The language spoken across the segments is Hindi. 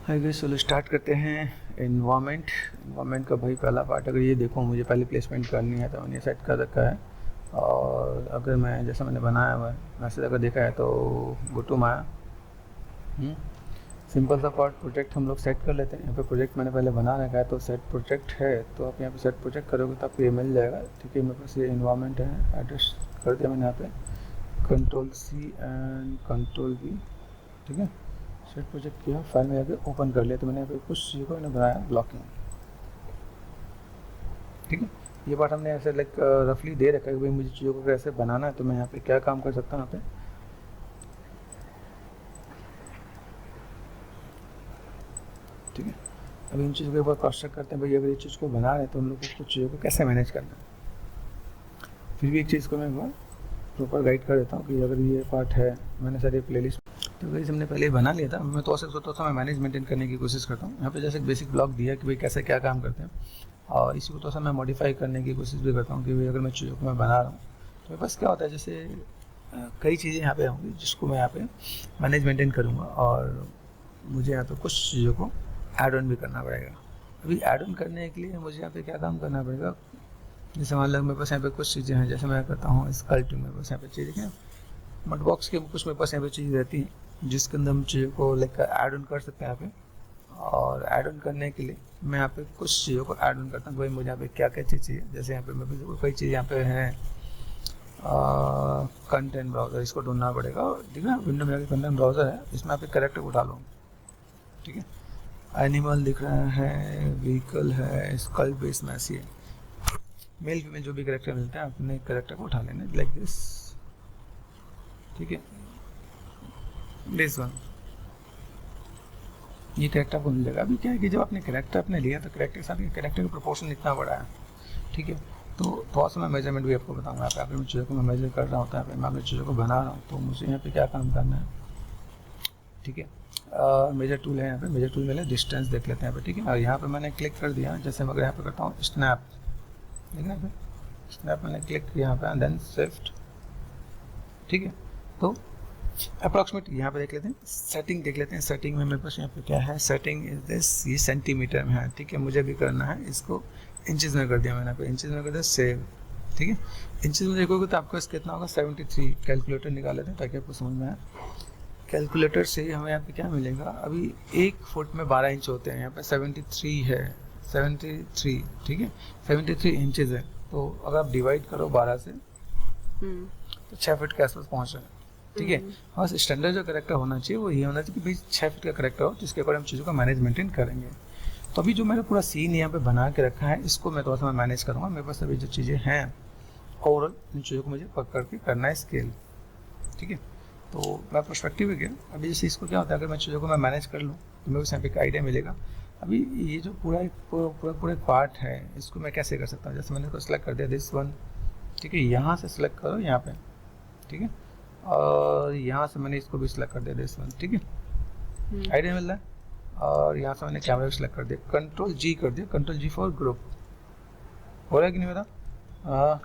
हाय गाइस, चलो स्टार्ट करते हैं। इन्वायरमेंट का भाई पहला पार्ट, अगर ये देखो मुझे पहले प्लेसमेंट करनी है तो मैंने सेट कर रखा है। और अगर मैं जैसा मैंने बनाया हुआ है मैसेज अगर देखा है तो गो टू माया सिंपल सा पार्ट प्रोजेक्ट हम लोग सेट कर लेते हैं। यहाँ पे प्रोजेक्ट मैंने पहले बना रखा है तो सेट प्रोजेक्ट है, तो आप यहाँ पे सेट प्रोजेक्ट करोगे तो आपको ये मिल जाएगा। ठीक है, मेरे पास ये इन्वायरमेंट है, एड्रेस कर दिया मैंने यहाँ पे Ctrl+C एंड Ctrl+V। ठीक है, सेट प्रोजेक्ट किया, फाइल में जाकर ओपन कर लिया। तो मैंने यहाँ पे कुछ चीज़ों को मैंने बनाया ब्लॉकिंग। ठीक है, ये पार्ट हमने ऐसे लाइक रफली दे रखा है कि भाई मुझे चीज़ों को कैसे बनाना है, तो मैं यहाँ पे क्या काम कर सकता हूँ। यहाँ पे ठीक है, अभी इन चीज़ों के ऊपर क्रॉस चेक करते हैं भाई अगर ये चीज़ को बना रहे हैं तो हम लोग को कुछ चीज़ों को कैसे मैनेज करना है। फिर भी एक चीज़ को मैं एक बार प्रॉपर गाइड कर देता हूँ कि अगर ये पार्ट है, मैंने सारी प्लेलिस्ट तो वही हमने पहले ही बना लिया था। मैं तो मैं मैनेज मेंटेन करने की कोशिश करता हूँ। यहाँ पे जैसे एक बेसिक ब्लॉक दिया कि भाई कैसे क्या काम करते हैं, और इसी को तो मैं मॉडिफाई करने की कोशिश भी करता हूँ कि भाई अगर मैं चीज़ों को मैं बना रहा हूँ तो मेरे पास क्या होता है, जैसे कई चीज़ें यहाँ पे होंगी जिसको मैं यहाँ पे मैनेज मेंटेन करूँगा, और मुझे यहाँ पे कुछ चीज़ों को ऐड ऑन भी करना पड़ेगा। अभी ऐड ऑन करने के लिए मुझे यहाँ पे क्या काम करना पड़ेगा, जैसे मान लो मेरे पास यहाँ पे कुछ चीज़ें हैं, जैसे मैं करता हूँ स्कल्पटिंग, मेरे पास यहाँ पे चीज़ें हैं मट बॉक्स के कुछ मेरे पास यहाँ पे चीज़ रहती है जिसके अंदर हम चीज़ों को लाइक ऐड ऑन कर सकते हैं यहाँ पे। और ऐड ऑन करने के लिए मैं यहाँ पे कुछ चीज़ों को ऐड ऑन करता हूँ। भाई मुझे यहाँ पे क्या क्या चीज़ चाहिए, जैसे यहाँ पे मेरे पास कई चीज़ यहाँ पे है, कंटेंट ब्राउज़र, इसको ढूंढना पड़ेगा। ठीक है, विंडो में जाकर कंटेंट ब्राउज़र है, इसमें आप एक करेक्टर उठा लो। ठीक है, एनिमल दिख रहा है, व्हीकल है, स्कल बेस में ऐसी है, मेल फीमेल जो भी करेक्टर मिलता है अपने करेक्टर को उठा लेना लाइक दिस। ठीक है, दिस वन, ये करेक्टर आपको मिल जाएगा। अभी क्या है कि जब आपने करेक्टर अपने लिया तो करेक्टर के साथ करेक्टर का प्रोपोर्शन इतना बड़ा है। ठीक है, तो थोड़ा सा मैं मेजरमेंट भी आपको बताऊंगा। यहाँ पे अगर मैं चीज़ों को मैं मेजर कर रहा होता है, मैं अपनी चीज़ों को बना रहा हूँ तो मुझे यहाँ पे क्या काम करना है। ठीक है, मेजर टूल है, यहाँ पे मेजर टूल में डिस्टेंस देख लेते हैं यहाँ पे। ठीक है, और यहाँ पे मैंने क्लिक कर दिया, जैसे मैं यहाँ पे करता हूँ स्नैप, देखना यहाँ पे स्नैप मैंने क्लिक किया यहाँ पे, देन शिफ्ट। ठीक है, तो अप्रॉक्सीमेट यहाँ पे देख लेते हैं, सेटिंग देख लेते हैं। सेटिंग में मेरे पास यहाँ पे क्या है, सेटिंग इज दिस, ये सेंटीमीटर में है। ठीक है, मुझे भी करना है, इसको इंचेस में कर दिया मैंने, यहाँ पे इंचेस में कर दिया सेव। ठीक है, इंचेस में देखोगे तो आपको कितना होगा 73। कैलकुलेटर निकाल लेते हैं ताकि आपको समझ में आए। कैलकुलेटर से हमें यहाँ पे क्या मिलेगा, अभी 1 फुट में 12 इंच होते हैं, यहाँ पे 73 है, 73। ठीक है, 73 इंचेस है, तो अगर आप डिवाइड करो 12 से तो 6 फीट के आसपास पहुँच रहे हैं। ठीक है, और स्टैंडर्ड जो करेक्टर होना चाहिए वो ये होना चाहिए कि भाई 6 फीट का करेक्टर हो, जिसके अकॉर्डिंग हम चीज़ों का मैनेज मेंटेन करेंगे। तो अभी जो मैंने पूरा सीन यहाँ पे बना के रखा है, इसको मैं थोड़ा सा मैनेज करूँगा। मेरे पास अभी जो चीज़ें हैं ओवरऑल इन चीज़ों को मुझे पकड़ के करना है स्केल। ठीक है, तो मैं पर्सपेक्टिव गया। अभी जैसे इसको क्या होता है, अगर मैं चीज़ों को मैं मैनेज कर लूँ तो मेरे को यहाँ पे एक आइडिया मिलेगा। अभी ये जो पूरा पार्ट है इसको मैं कैसे कर सकता हूँ, जैसे मैंने इसको सेलेक्ट कर दिया दिस वन। ठीक है, यहाँ से सिलेक्ट करो यहाँ पे। ठीक है, और यहाँ से मैंने इसको भी सिलेक्ट कर दिया दिस वन। ठीक है, आइडिया मिल रहा है। और यहाँ से मैंने कैमरा भी सिलेक्ट कर दिया, Ctrl+G कर दिया, Ctrl+G फॉर ग्रुप। हो रहा है कि नहीं पता,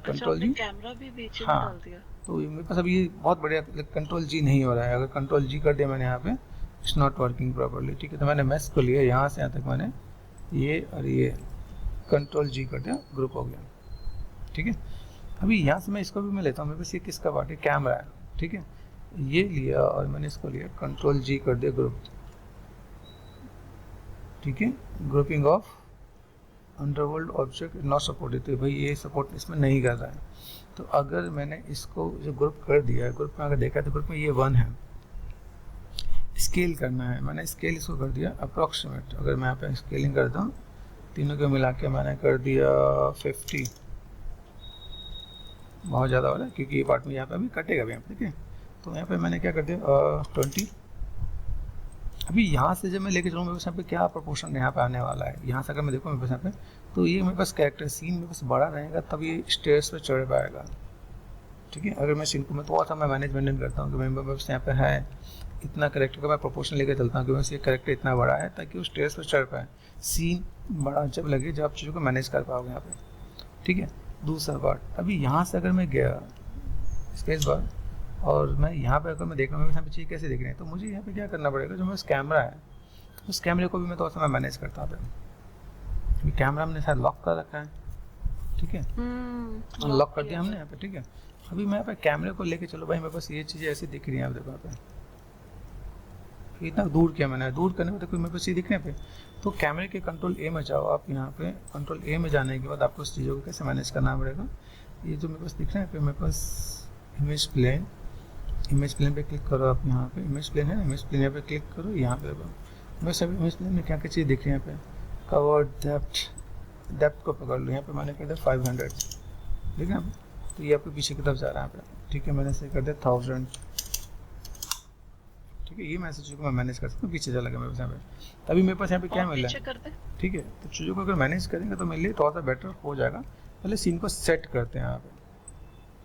Ctrl+G कैमरा भी बीच में हाँ। डाल दिया। तो मेरे पास अभी ये बहुत बढ़िया Ctrl+G नहीं हो रहा है। अगर Ctrl+G कर दिया मैंने यहाँ पे, इट्स नॉट वर्किंग प्रॉपरली। ठीक है, तो मैंने मैस को लिया यहाँ से यहाँ तक, मैंने ये और ये Ctrl+G कर दिया, ग्रुप हो गया। ठीक है, अभी यहाँ से मैं इसको भी मैं लेता हूँ, मेरे पास ये किसका पार्ट है, कैमरा है। ठीक है, ये लिया और मैंने इसको लिया, Ctrl+G कर दिया, ग्रुप। ठीक है, grouping of underworld object not supported, तो भाई ये सपोर्ट इसमें नहीं कर रहा है। तो अगर मैंने इसको जो ग्रुप कर दिया है, ग्रुप में अगर देखा तो ग्रुप में ये 1 है, स्केल करना है, मैंने स्केल इसको कर दिया अप्रॉक्सीमेट। अगर मैं यहाँ पे स्केलिंग करता हूँ, तीनों को मिला के मैंने कर दिया 50। बहुत ज़्यादा हो रहा है क्योंकि ये पार्ट में यहाँ पे अभी कटेगा भी यहाँ पे। ठीक है, तो यहाँ पे मैंने क्या कर दिया 20। अभी यहाँ से जब मैं लेके चलूँ मेरे पास यहाँ पे क्या प्रोपोर्शन यहाँ पे आने वाला है, यहाँ से अगर मैं देखूँ मेरे पास यहाँ पे, तो ये मेरे पास कैरेक्टर सीन मेरे पास बड़ा रहेगा तब ये स्टेयर्स पे चढ़ पाएगा। ठीक है, अगर मैं सीन को मैं थोड़ा सा मैं मैनेज मेंटेन करता हूँ कि मेरे पास यहाँ पे है इतना करेक्टर का मैं प्रोपोर्शन लेकर चलता हूँ कि बस ये करेक्टर इतना बड़ा है ताकि वो स्टेयर्स पर चढ़ पाए। सीन बड़ा जब लगे जब आप चीज़ों को मैनेज कर पाओगे यहाँ पे। ठीक है, दूसरा पार्ट, अभी यहाँ से अगर मैं गया स्पेस बार और मैं यहाँ पे अगर मैं देख रहा हूँ यहाँ पे चीज़ कैसे देख रहे हैं, तो मुझे यहाँ पे क्या करना पड़ेगा, जो मेरा कैमरा है उस कैमरे को भी मैं थोड़ा सा मैं मैनेज करता था। अभी कैमरा हमने शायद लॉक कर रखा है, ठीक है, लॉक कर दिया हमने यहाँ पे, ठीक है। अभी मैं यहाँ पे कैमरे को लेके चलो भाई, मेरे पास ये चीज़ें ऐसी दिख रही हैं, आप देखो यहाँ पे इतना दूर किया मैंने, दूर करने में देखो मेरे पास ये दिखने पे। तो कैमरे के कंट्रोल ए में जाओ आप, यहाँ पे कंट्रोल ए में जाने के बाद आपको इस चीज़ों को कैसे मैनेज करना पड़ेगा। ये जो मेरे पास दिख रहा है पे, मेरे पास इमेज प्लेन पे क्लिक करो आप, यहाँ पे इमेज प्लेन है, इमेज प्लेन यहाँ पे क्लिक करो, यहाँ पे देखो मैं सभी इमेज प्लेन में क्या क्या चीज़ दिख रही है यहाँ पे। कवर डेप्थ को पकड़ लो, यहाँ पे मैंने कर दिया 500, ठीक है। तो ये आपके पीछे की तरफ जा रहा है यहाँ पे, ठीक है। मैंने से कर दिया 1000, ठीक है। ये मैसेज को मैं मैनेज कर सकता हूँ, पीछे चला गया मेरे पास यहाँ पे। तभी मेरे पास यहाँ पे क्या मिल रहा है, ठीक है। तो चीज़ों को अगर मैनेज करेंगे तो मेरे लिए थोड़ा सा बेटर हो जाएगा। पहले सीन को सेट करते हैं यहाँ पे,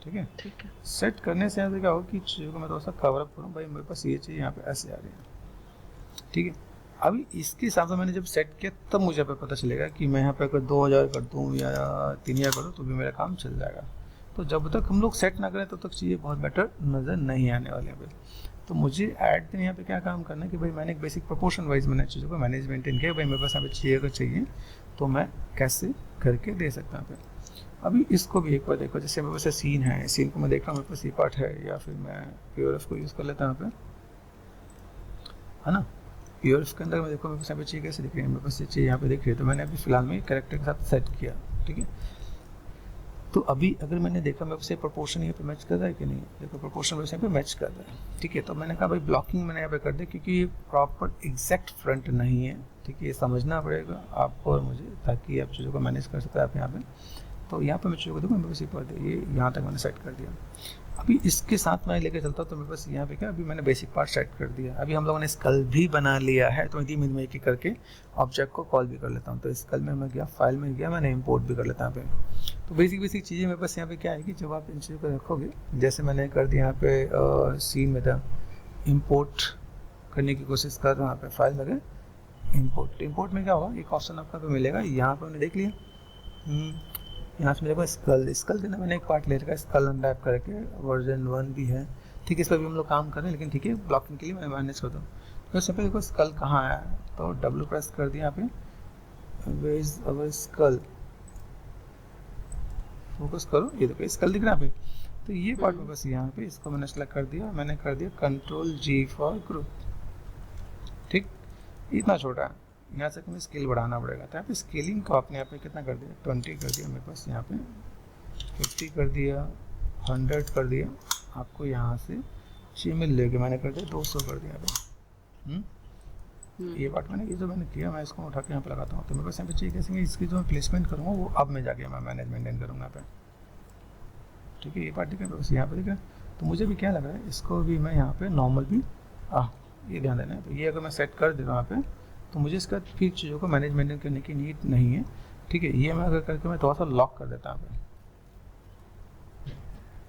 ठीक है। सेट करने से यहाँ पे क्या होगा कि चीज़ों को मैं थोड़ा सा कवर अप करूँ, भाई मेरे पास ये चीज़ यहाँ पे ऐसे आ रही है, ठीक है। अभी इसके हिसाब से मैंने जब सेट किया तब मुझे पे पता चलेगा कि मैं यहाँ पे अगर 2000 कर दूँ या 3000 करूँ तो भी मेरा काम चल जाएगा। तो जब तक हम लोग सेट ना करें तब तक चीज़ें बहुत बेटर नज़र नहीं आने वाले हैं। तो मुझे ऐड दिन यहाँ पे क्या काम करना है कि भाई मैंने एक बेसिक प्रोपोर्शन वाइज मैंने चीज़ों को मैनेज मेंटेन किया। भाई मेरे पास यहाँ पे चाहिए अगर चाहिए तो मैं कैसे करके दे सकता हूँ। अभी इसको भी एक बार देखो, जैसे मेरे पास सीन है, सीन को मैं देख रहा हूँ मेरे पास ये पार्ट है, या फिर मैं प्योरएफ को यूज़ कर लेता हूँ यहाँ पे, है ना। प्योरएफ के अंदर मैं देखो मेरे पास यहाँ पे चीज़ कैसे दिख रही है, मेरे पास ये चीज़ यहाँ पे दिख रही है। तो मैंने अभी फिलहाल में कैरेक्टर के साथ सेट किया, ठीक है। तो अभी अगर मैंने देखा मेरे से प्रोपोर्शन यहाँ पे मैच कर रहा है कि नहीं, देखो प्रोपोर्शन मेरे से यहाँ पे मैच कर रहा है, ठीक है। तो मैंने कहा भाई ब्लॉकिंग मैंने यहाँ पे कर दिया, क्योंकि ये प्रॉपर एग्जैक्ट फ्रंट नहीं है, ठीक है। ये समझना पड़ेगा आपको और मुझे, ताकि आप चीज़ों को मैनेज कर सकते हैं आप यहाँ पे। तो यहाँ पे मैं चीज़ों को देखो मेरे पास ये यहाँ तक मैंने सेट कर दिया। अभी इसके साथ मैं लेकर चलता हूँ, तो मेरे पास यहाँ पे क्या, अभी मैंने बेसिक पार्ट सेट कर दिया। अभी हम लोगों ने स्कल भी बना लिया है, तो धीमे धीमे एक करके ऑब्जेक्ट को कॉल भी कर लेता हूँ। तो स्कल में मैं गया, फाइल में गया, मैंने इंपोर्ट भी कर लेता हूँ यहाँ पे। तो बेसिक चीज़ें मेरे पास यहाँ पे क्या है कि जब आप इन चीज़ों को रखोगे, जैसे मैंने कर दिया यहाँ पे सीन में था, इम्पोर्ट करने की कोशिश कर रहा हूँ, यहाँ पे फाइल लगे इम्पोर्ट में क्या होगा, एक ऑप्शन आपका पे मिलेगा, यहाँ पे मैंने देख लिया, यहाँ से मेरे पास स्कल देना, मैंने एक पार्ट ले रखा है स्कल अनटैप करके, वर्जन 1 भी है, ठीक है। इस पर भी हम लोग काम कर रहे हैं, लेकिन ठीक है ब्लॉकिंग के लिए मैं मैनेज करता हूँ। तो इससे पहले देखो स्कल कहाँ आया, तो डब्ल्यू प्रेस कर दिया यहाँ पे, where is our skull, focus करो, ये देखो स्कल दिख रहा है यहाँ पे। तो ये पार्ट में बस यहाँ पे इसको मैंने सेलेक्ट कर दिया, मैंने कर दिया Ctrl+G फॉर ग्रुप, ठीक। इतना छोटा है, यहाँ से हमें स्केल बढ़ाना पड़ेगा। तो यहाँ पे स्केलिंग को आपने यहाँ पे कितना कर दिया, 20 कर दिया, मेरे पास यहाँ पे 50 कर दिया, 100 कर दिया, आपको यहाँ से शिमिल लेके मैंने कर दिया 200 कर दिया यहाँ पे। ये पार्ट मैंने, ये जो मैंने किया, मैं इसको उठा के यहाँ पे लगाता हूँ। तो मेरे पास यहाँ पे चाहिए कैसे, इसकी जो मैं प्लेसमेंट करूँगा वो अब मैं जाके मैं मैनेज मेंटेन करूँगा यहाँ पे, ठीक है। ये पार्ट ठीक है, बस यहाँ पे दिख रहा है। तो मुझे भी क्या लग रहा है, इसको भी मैं यहाँ पे नॉर्मल भी ये ध्यान देना है। तो ये अगर मैं सेट कर दे रहा हूँ यहाँ पे, तो मुझे इसका फिर चीज़ों को मैनेज मेंटेन करने की नीड नहीं है, ठीक है। ये मैं अगर करके मैं थोड़ा सा लॉक कर देता हूँ,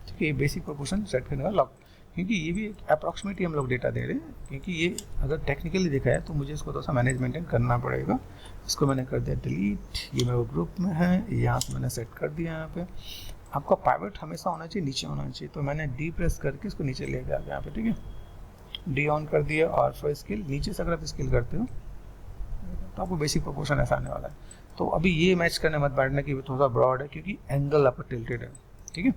ठीक है। ये बेसिक प्रोपोर्शन सेट करने का लॉक, क्योंकि ये भी अप्रॉक्सीमेटली हम लोग डेटा दे रहे हैं, क्योंकि ये अगर टेक्निकली देखा है तो मुझे इसको थोड़ा सा मैनेज मेंटेन करना पड़ेगा। इसको मैंने कर दिया डिलीट, ये मेरे ग्रुप में है, यहाँ से मैंने सेट कर दिया। यहाँ पे आपका पाइवट हमेशा होना चाहिए, नीचे होना चाहिए, तो मैंने डी प्रेस करके इसको नीचे ले गया यहाँ पे, ठीक है। डी ऑन कर दिया, और फॉर स्केल नीचे से अगर आप स्केल करते हो तो आपको बेसिक प्रोपोर्शन ऐसा आने वाला है। तो अभी ये मैच करने मत बैठना कि थोड़ा सा ब्रॉड है, क्योंकि एंगल आपका टिल्टेड है, ठीक है।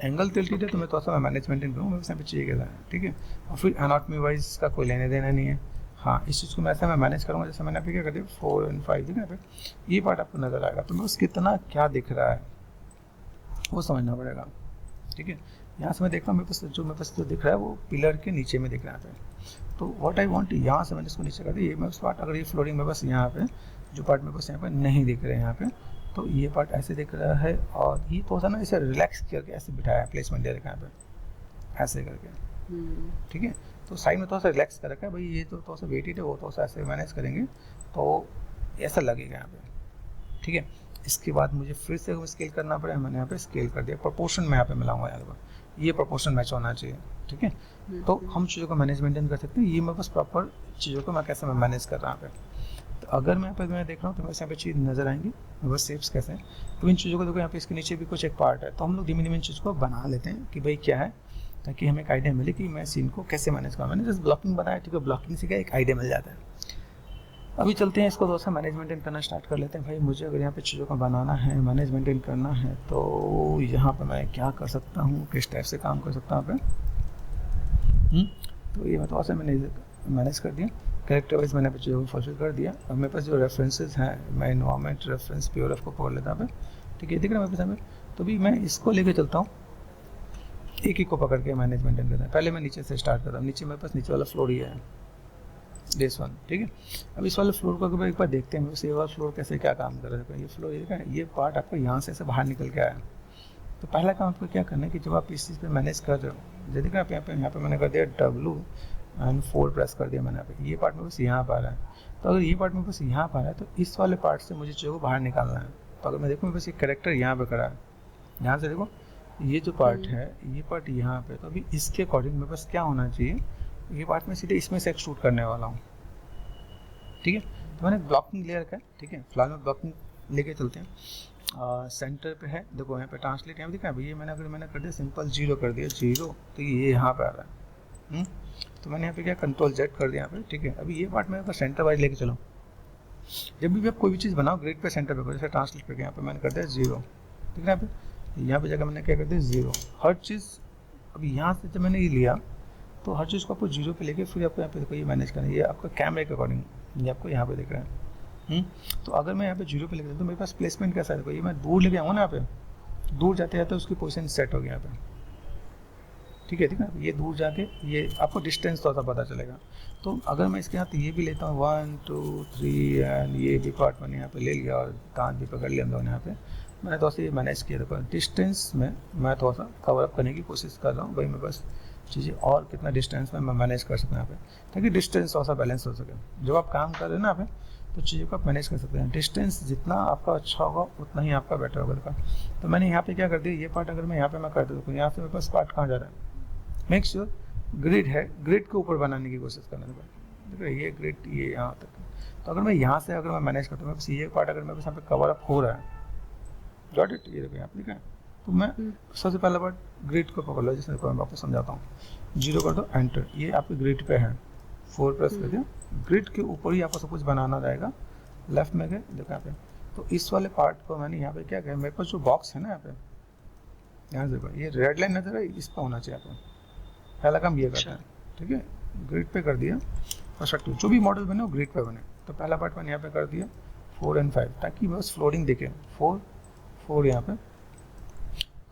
एंगल टिल्टेड है तो मैं थोड़ा सा मैनेज मेंटेन करूँ, मेरे यहाँ पे चाहिए क्या है, ठीक है। और फिर एनाटॉमी वाइज का कोई लेने देना नहीं है। हाँ, इस चीज़ को मैं ऐसा मैं मैनेज करूँगा, जैसे मैंने अभी क्या कर दिया 4 और 5 दिखा पे, ये पार्ट आपको नजर आएगा। तो मैं बस कितना क्या दिख रहा है वो समझना पड़ेगा, ठीक है। यहाँ से मैं देख रहा हूँ मेरे पास जो दिख रहा है वो पिलर के नीचे में दिख रहा है। तो व्हाट आई वांट, यहाँ से मैंने इसको नीचे कर दिया, ये मैं उस पार्ट, अगर ये फ्लोरिंग में बस यहाँ पे जो पार्ट मेरे पास यहाँ पे नहीं दिख रहे हैं यहाँ पे, तो ये पार्ट ऐसे दिख रहा है, और ये थोड़ा सा ना इसे रिलैक्स करके ऐसे बिठाया है, प्लेसमेंट दे रखा है यहाँ पे ऐसे करके, ठीक है। तो साइड में थोड़ा सा रिलैक्स कर रखा है, भाई ये तो थोड़ा सा वेटेड है, वो थोड़ा सा ऐसे मैनेज करेंगे तो ऐसा लगेगा यहाँ पे, ठीक है। इसके बाद मुझे फिर से स्केल करना पड़ेगा, मैंने यहाँ पे स्केल कर दिया, प्रोपोर्शन में यहाँ पे मिलाऊंगा, यहाँ पर ये प्रोपोर्शन मैच होना चाहिए, ठीक है। तो हम चीज़ों को मैनेज मेंटेन कर सकते हैं। ये मेरे पास प्रॉपर चीज़ों को मैं कैसे मैं मैनेज कर रहा हूँ यहाँ पे। तो अगर मैं यहाँ पे मैं देख रहा हूँ तो मेरे यहाँ पे चीज़ नजर आएंगी, मेरे पास शेप्स कैसे हैं। तो इन चीज़ों को देखो, यहाँ पे इसके नीचे भी कुछ एक पार्ट है, तो हम लोग धीमे धीमे इन चीज़ को बना लेते हैं कि भाई क्या है, ताकि हमें एक आइडिया मिले कि मैं सीन को कैसे मैनेज करूँ। मैंने जस्ट ब्लॉकिंग बनाया, ठीक है, ब्लॉकिंग से क्या एक आइडिया मिल जाता है। अभी चलते हैं इसको थोड़ा सा मैनेज मेंटेन करना स्टार्ट कर लेते हैं। भाई मुझे अगर यहाँ पे चीज़ों को बनाना है, मैनेज मेंटेन करना है, तो यहाँ पर मैं क्या कर सकता हूँ, किस टाइप से काम कर सकता हूँ यहाँ पे। तो ये मैं थोड़ा सा मैनेज कर दिया, कैरेक्टर वाइज मैंने चीज़ों को फुलफिल कर दिया। और मेरे पास जो रेफरेंसेस हैं, मैं इन्वायरमेंट रेफरेंस प्योरफ को पकड़ लेता हूँ। ठीक है, दिख रहा है मेरे पास यहाँ पे। तो भी मैं इसको लेके चलता हूँ, एक को पकड़ के मैनेज मेंटेन करता है। पहले मैं नीचे से स्टार्ट करता हूँ। नीचे मेरे पास नीचे वाला फ्लोर ही है, दिस वन। ठीक है, अब इस वाले फ्लोर को अगर एक बार देखते हैं ये वाला फ्लोर कैसे क्या काम कर रहा है। ये फ्लोर ये पार्ट आपको यहाँ से बाहर निकल के आया। तो पहला काम आपको क्या करना है कि जब आप इस चीज़ पे मैनेज कर रहे हो, जैसे कि आप यहाँ पे मैंने कर दिया W4 प्रेस कर दिया मैंने। ये पार्ट में बस यहाँ पर आ रहा है। तो अगर ये पार्ट में बस यहाँ पर आ रहा है, तो इस वाले पार्ट से मुझे चीज़ों को बाहर निकालना है। तो अगर मैं देखूँ बस ये कैरेक्टर यहाँ पे खड़ा है, यहाँ से देखो ये जो पार्ट है, ये पार्ट यहाँ पे। तो अभी इसके अकॉर्डिंग मेरे पास क्या होना चाहिए, ये पार्ट में सीधे इसमें से एक्सट्रूड करने वाला हूँ। ठीक है, तो मैंने ब्लॉकिंग ले रखा है। ठीक है, फिलहाल में ब्लॉकिंग लेके चलते हैं। सेंटर पे है, देखो यहाँ पे ट्रांसलेट यहाँ दिखा है। ये मैंने कर दिया सिंपल 0 कर दिया, 0। तो ये यहाँ पे आ रहा है। तो मैंने यहाँ पे क्या Ctrl Z कर दिया यहाँ पे। ठीक है, अभी ये पार्ट मेरे पास सेंटर वाइज लेके चलो। जब भी आप कोई भी चीज़ बनाओ, ग्रिड पे सेंटर पे करो। जैसे ट्रांसलेट करके यहाँ पे मैंने कर दिया 0। ठीक है, यहाँ पे जगह मैंने क्या कर दिया 0। हर चीज़ अभी यहाँ से जब मैंने ये लिया, तो हर चीज़ को आपको 0 पे लेके फिर आपको यहाँ पे देखो ये मैनेज करना है। ये आपका कैमरे के अकॉर्डिंग ये आपको यहाँ पे दिख रहा है। तो अगर मैं यहाँ पे 0 पे लेके तो मेरे पास प्लेसमेंट कैसा है, देखो ये मैं दूर लेके आऊँगा ना, यहाँ पे दूर जाते जाते उसकी पोजीशन सेट हो गया यहाँ पे। ठीक है, ठीक है, ये दूर जाके ये आपको डिस्टेंस थोड़ा सा पता चलेगा। तो अगर मैं इसके यहाँ ये भी लेता हूँ 1 2 3 एंड ये भी पार्ट मैंने यहाँ पे ले लिया और दांत भी पकड़ लिया हम लोगों ने यहाँ पे। मैंने थोड़ा सा ये मैनेज किया। देखो डिस्टेंस में मैं थोड़ा सा कवर अप करने की कोशिश कर रहा हूँ। भाई मैं बस चीज़ें और कितना डिस्टेंस में मैं मैनेज कर सकता हूँ यहाँ पे, ताकि डिस्टेंस थोड़ा सा बैलेंस हो सके। जब आप काम कर रहे हैं ना यहाँ पे, तो चीज़ों को आप मैनेज कर सकते हैं। डिस्टेंस जितना आपका अच्छा होगा उतना ही आपका बेटर होगा। तो मैंने यहाँ पे क्या कर दिया, ये पार्ट अगर मैं यहाँ पे मैं कर दूँ, तो यहाँ से मेरे पास पार्ट कहाँ जा रहा है, मेक श्योर ग्रिड है, ग्रिड के ऊपर बनाने की कोशिश करना है। देखो ये ग्रिड ये यहाँ तक। तो अगर मैं यहाँ से अगर मैं मैनेज करता हूँ, बस ये पार्ट अगर मेरे पास यहाँ पे कवर अप हो रहा है, गॉट इट, ये देखो यहाँ पे, ठीक है। तो मैं सबसे पहला पार्ट ग्रिड को पकड़ लो। जैसे मैं वापस समझाता हूँ, 0 कर दो, एंटर। ये आपके ग्रिड पे है, 4 प्रेस कर दिया। ग्रिड के ऊपर ही आपको सब कुछ बनाना रहेगा। लेफ्ट में गए, देखो यहाँ पे। तो इस वाले पार्ट को मैंने यहाँ पे क्या किया, मेरे पास जो बॉक्स है ना यहाँ पे, यहाँ से देखो ये रेड लाइन नजर है, इस पर होना चाहिए आपको। पहला काम ये करता है। ठीक है, ग्रिड पे कर दिया। पर्सपेक्टिव जो भी मॉडल बने वो ग्रिड पे बने। तो पहला पार्ट मैंने यहाँ पे कर दिया 4 और 5, ताकि बस फ्लोरिंग दिखे। 4 4 यहाँ पे।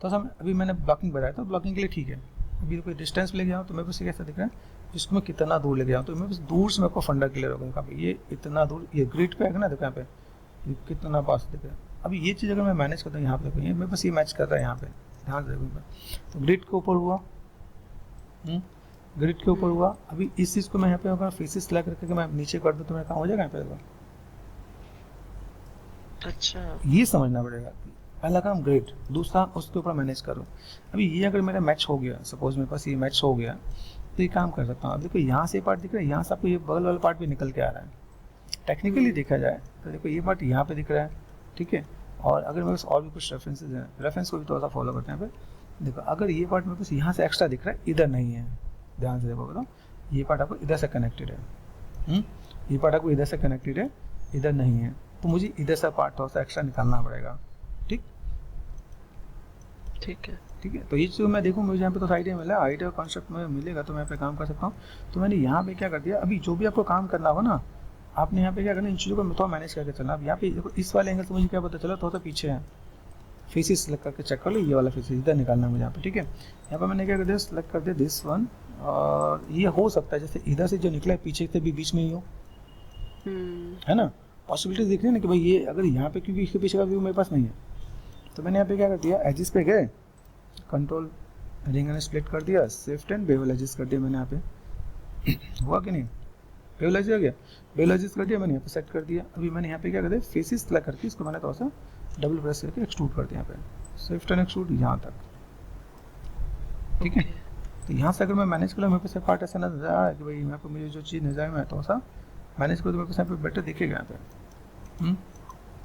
तो सब अभी मैंने ब्लॉकिंग बनाया था, ब्लॉकिंग के लिए ठीक है। अभी कोई डिस्टेंस लेके जाऊँ तो मेरे पास कैसा दिख रहा है, जिसको मैं कितना दूर लेके जाऊँ। तो मेरे पास दूर से मेरे को फंडा क्लियर होगा कहाँ पे, ये इतना दूर, ये ग्रिड पे है ना, देखो यहाँ पे ये कितना पास दिख रहा है। अभी ये चीज़ अगर मैं मैनेज करता हूँ, यहाँ पे देखो ये मेरे पास ये मैच कर रहा है यहाँ पे, ध्यान से देखो। तो ग्रिड के ऊपर हुआ, ग्रिड के ऊपर हुआ। अभी इस चीज़ को मैं यहाँ पे अगर फेसिस सेलेक्ट करके मैं नीचे कर दूँ तो मेरा काम हो जाएगा यहाँ पे। अच्छा, ये समझना पड़ेगा। पहला काम ग्रिड, दूसरा उसके ऊपर मैनेज करो। अभी ये अगर मेरा मैच हो गया, सपोज मेरे पास ये मैच हो गया, तो ये काम कर सकता हूँ। अब देखो यहाँ से पार्ट दिख रहा है, यहाँ से आपको ये बगल वाला पार्ट भी निकल के आ रहा है। टेक्निकली देखा जाए तो देखो ये पार्ट यहाँ पे दिख रहा है, ठीक है। और अगर मेरे पास और भी कुछ रेफरेंसेज हैं, रेफरेंस को भी थोड़ा सा फॉलो करते हैं यहाँ पे। देखो अगर ये पार्ट मेरे पास यहाँ से एक्स्ट्रा दिख रहा है, इधर नहीं है, ध्यान से देखो। बताओ ये पार्ट आपको इधर से कनेक्टेड है, ये पार्ट आपको इधर से कनेक्टेड है, इधर नहीं है। तो मुझे इधर से पार्ट थोड़ा सा एक्स्ट्रा निकालना पड़ेगा। ठीक ठीक है, ठीक है। तो ये जो मैं देखूँ, मुझे यहाँ पे तो आइडिया मिला, आइडिया कॉन्सेप्ट में मिलेगा तो मैं यहाँ पे काम कर सकता हूँ। तो मैंने यहाँ पे क्या कर दिया, अभी जो भी आपको काम करना हो ना, आपने यहाँ पे क्या करना, इन चीज़ों को थोड़ा मैनेज करके चलना। अब यहाँ पे देखो इस वाले एंगल से मुझे क्या पता चला, थोड़ा सा पीछे है, फेसिस सेलेक्ट करके चेक कर लो, ये वाला फेसिस इधर निकालना है मुझे यहाँ पे। ठीक है, यहाँ पे मैंने क्या कर दिया, सेलेक्ट कर दिया दिस वन। और ये हो सकता है जैसे इधर से जो निकला है पीछे से भी बीच में ही हो, है ना, पॉसिबिलिटी दिख रही है ना कि भाई ये अगर यहाँ पे, क्योंकि इसके पीछे का व्यू मेरे पास नहीं है। तो मैंने यहाँ पे क्या कर दिया, एजिस पे गए, कंट्रोल रिंग एंड स्प्लिट कर दिया, शिफ्ट एंड बेवल एजिस कर दिया मैंने यहाँ पे। हुआ कि नहीं, बेवल एजिस हो गया, बेवल एजिस कर दिया मैंने यहाँ पे, सेट कर दिया। अभी मैंने यहाँ पे क्या कर दिया, फेसिस सेलेक्ट करके इसको मैंने थोड़ा सा डबल प्रेस करके एक्सट्रूड कर दिया यहाँ पे, शिफ्ट एंड एक्सट्रूड यहाँ तक। ठीक है, तो यहाँ से अगर मैं मैनेज कर लूँ, मेरे पास पार्ट ऐसा नजर आ रहा है कि भाई यहाँ पे मुझे जो चीज़ नजर आए मैं थोड़ा सा मैनेज करूँ तो मेरे पास यहाँ पे बेटर दिखेगा। यहाँ पे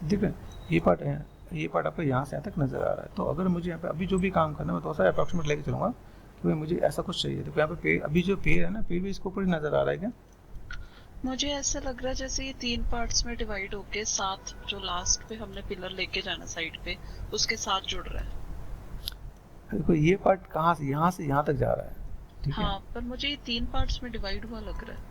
ठीक है, ये पार्ट है, ये पार्ट आपको यहाँ से यहाँ तक नजर आ रहा है। तो अगर मुझे यहाँ पे अभी जो भी काम करना है मैं थोड़ा सा अप्रॉक्सीमेट लेके चलूँगा कि भाई मुझे ऐसा कुछ चाहिए। देखो यहाँ पे पेड़, अभी जो पेड़ है ना, पेड़ भी इसके ऊपर ही नजर आ रहा है क्या, मुझे ऐसा लग रहा है जैसे ये 3 पार्ट्स में डिवाइड होके साथ जो लास्ट पे हमने पिलर लेके जाना साइड पे उसके साथ जुड़ रहा है। देखो ये पार्ट कहाँ से यहाँ तक जा रहा है, ठीक है। हाँ, पर मुझे ये 3 पार्ट्स में डिवाइड हुआ लग रहा है।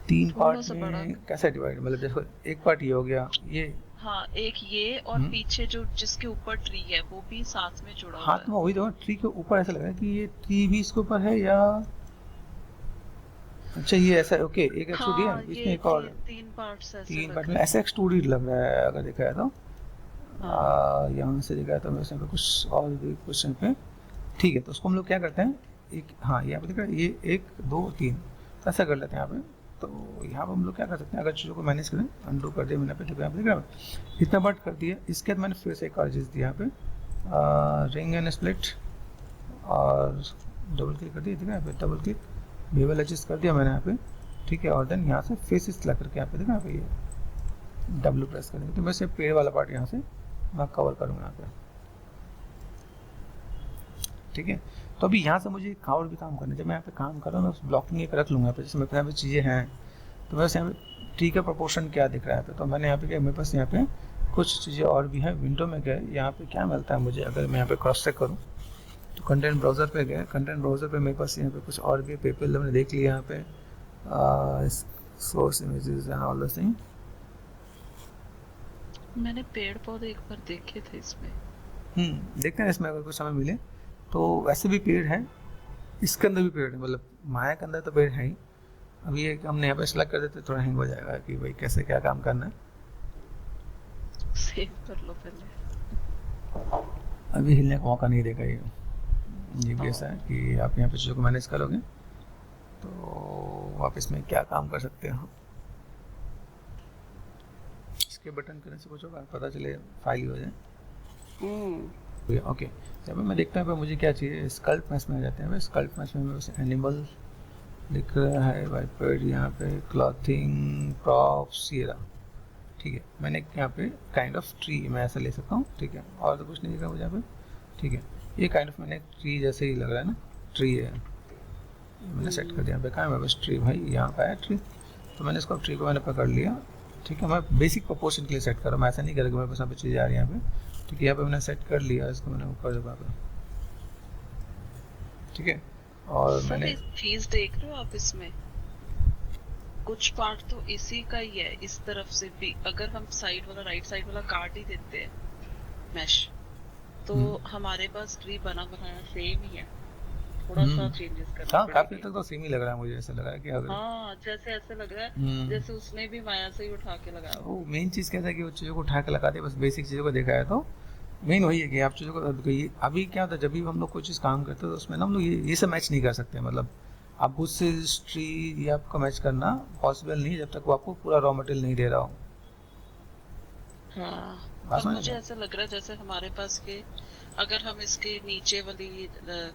3 थोड़ा पार्ट सा बड़ा। में कैसे डिवाइड, मतलब देखो एक पार्ट ये हो गया ये। हाँ, एक ये और हम्म, पीछे जो जिसके ऊपर ट्री है वो भी साथ में जुड़ा हाँ हुआ तो है। मैं वही देखो ट्री के ऊपर ऐसा लग रहा है कि ये ट्री भी इसके ऊपर है या, अच्छा ये ऐसा ओके, एक एक्सट्रूड है हाँ, बीच में ये एक और है। 3 पार्ट्स ऐसे 3 पार्ट लग में रहे हैं। ऐसा एक्सट्रूडेड लग रहा है अगर देखा जाए तो। हाँ। यहाँ से देखा तो वैसे पे कुछ और भी क्वेश्चन पे, ठीक है। तो उसको हम लोग क्या करते हैं, एक हाँ यहाँ पे देखा ये 1 2 3, तो ऐसा कर लेते हैं यहाँ पे। तो यहाँ पे हम लोग क्या कर सकते हैं, अगर चीज़ों को मैनेज करें, अंडू कर दिया मैंने पे, ठीक है यहाँ पे देख रहा है इतना पार्ट कर दिया। इसके बाद मैंने फिर से एक और चीज़ दिया यहाँ पे, रिंग एंड स्प्लिट, और डबल क्लिक कर दिया, ठीक है यहाँ पे डबल क्लिक, बेवल एडजस्ट कर दिया मैंने यहाँ पे, ठीक है। और देन यहाँ से फेसिस ला करके यहाँ पे देखा यहाँ पे ये डब्ल्यू प्रेस करेंगे तो वैसे पेड़ वाला पार्ट यहाँ से मैं कवर करूँगा यहाँ पे, ठीक है। तो अभी यहाँ से मुझे एक और भी काम करना है, जब मैं यहाँ पे काम कर रहा हूँ मैं ब्लॉकिंग एक रख लूँगा यहाँ पे, जैसे मेरे पास यहाँ पे चीज़ें हैं तो वैसे यहाँ पे ट्री का प्रोपोर्शन क्या दिख रहा है यहाँ पे, तो मैंने यहाँ पे क्या, मेरे पास यहाँ पे कुछ चीज़ें और भी हैं। विंडो में गए, यहाँ पे क्या मिलता है मुझे, अगर मैं यहाँ पे क्रॉस चेक करूँ तो कंटेंट ब्राउज़र पे गए, कंटेंट ब्राउज़र पे मेरे पास यहाँ पे कुछ और भी पेपर मैंने देख लिया यहाँ पे, source images and all the thing. मैंने पेड़ पौधे एक बार देखे थे इसमें। देखते हैं इसमें अगर कुछ समय मिले तो। वैसे भी पेड़ है, इसके अंदर भी पेड़ है, मतलब माया के अंदर तो पेड़ है ही। अभी ये हमने यहाँ पे सेलेक्ट कर देते थोड़ा हैंग हो जाएगा कि भाई कैसे क्या काम करना है। सेव कर लो पहले। अभी हिलने का मौका नहीं देगा ये भी ऐसा है कि आप यहाँ पे चीज़ों को मैनेज करोगे तो आप इसमें क्या काम कर सकते हो। इसके बटन करने से कुछ होगा, पता चले फाइल ही हो जाए। ओके, जब मैं देखता हूँ मुझे क्या चाहिए, स्कल्प मैच में आ जाते हैं। स्कल्प मैच में मेरे एनिमल दिख रहा है, वाइपर यहाँ पे, क्लॉथिंग, प्रॉप्स, ये रहा, ठीक है। मैंने यहाँ पे काइंड ऑफ ट्री मैं ऐसा ले सकता हूँ, ठीक है। और तो कुछ नहीं दिख रहा मुझे यहाँ पे, ठीक है। ये काइंड ऑफ मैंने ट्री जैसे ही लग रहा है ना, ट्री है, मैंने सेट कर दिया। यहाँ पे कहाँ है मेरे पास ट्री, भाई यहाँ पे है ट्री, तो मैंने इसको ट्री को मैंने पकड़ लिया, ठीक है। मैं बेसिक प्रोपोर्शन के लिए सेट कर रहा हूँ, मैं ऐसा नहीं करूँगा मेरे पास यहाँ पे चीज़ें आ रही है यहाँ पे, ठीक है। यहाँ पे मैंने सेट कर लिया इसको, मैंने ऊपर जगह पे, ठीक है। और सर मैंने एक चीज देख रहे हो आप इसमें, कुछ पार्ट तो इसी का ही है, इस तरफ से भी अगर हम साइड वाला राइट साइड वाला काट ही देते हैं मैश, तो हमारे पास ट्री बना बनाया सेम ही है, थोड़ा सा चेंजेस करना हाँ काफी पड़ेगा। तक तो सेम ही लग रहा है मुझे, ऐसा लग रहा है कि अगर हाँ, जैसे ऐसे लग रहा है जैसे उसने भी माया से ही उठा के लगाया हो। वो मेन चीज़ कैसा है कि वो चीज़ों को उठा के लगाते हैं, बस बेसिक चीज़ों को देखा है तो मेन वही है कि आप चीज़ों को अभी क्या होता है जब भी हम लोग कोई चीज़ काम करते हैं तो उसमें ना हम लोग ये सब मैच नहीं कर सकते, मतलब आप उससे ट्री ये आपको मैच करना पॉसिबल नहीं है जब तक वो आपको पूरा रॉ मटेरियल नहीं दे रहा हो। हाँ, बात पर समझ मुझे रहे ऐसा लग रहा है जैसे हमारे पास के अगर हम इसके नीचे वाली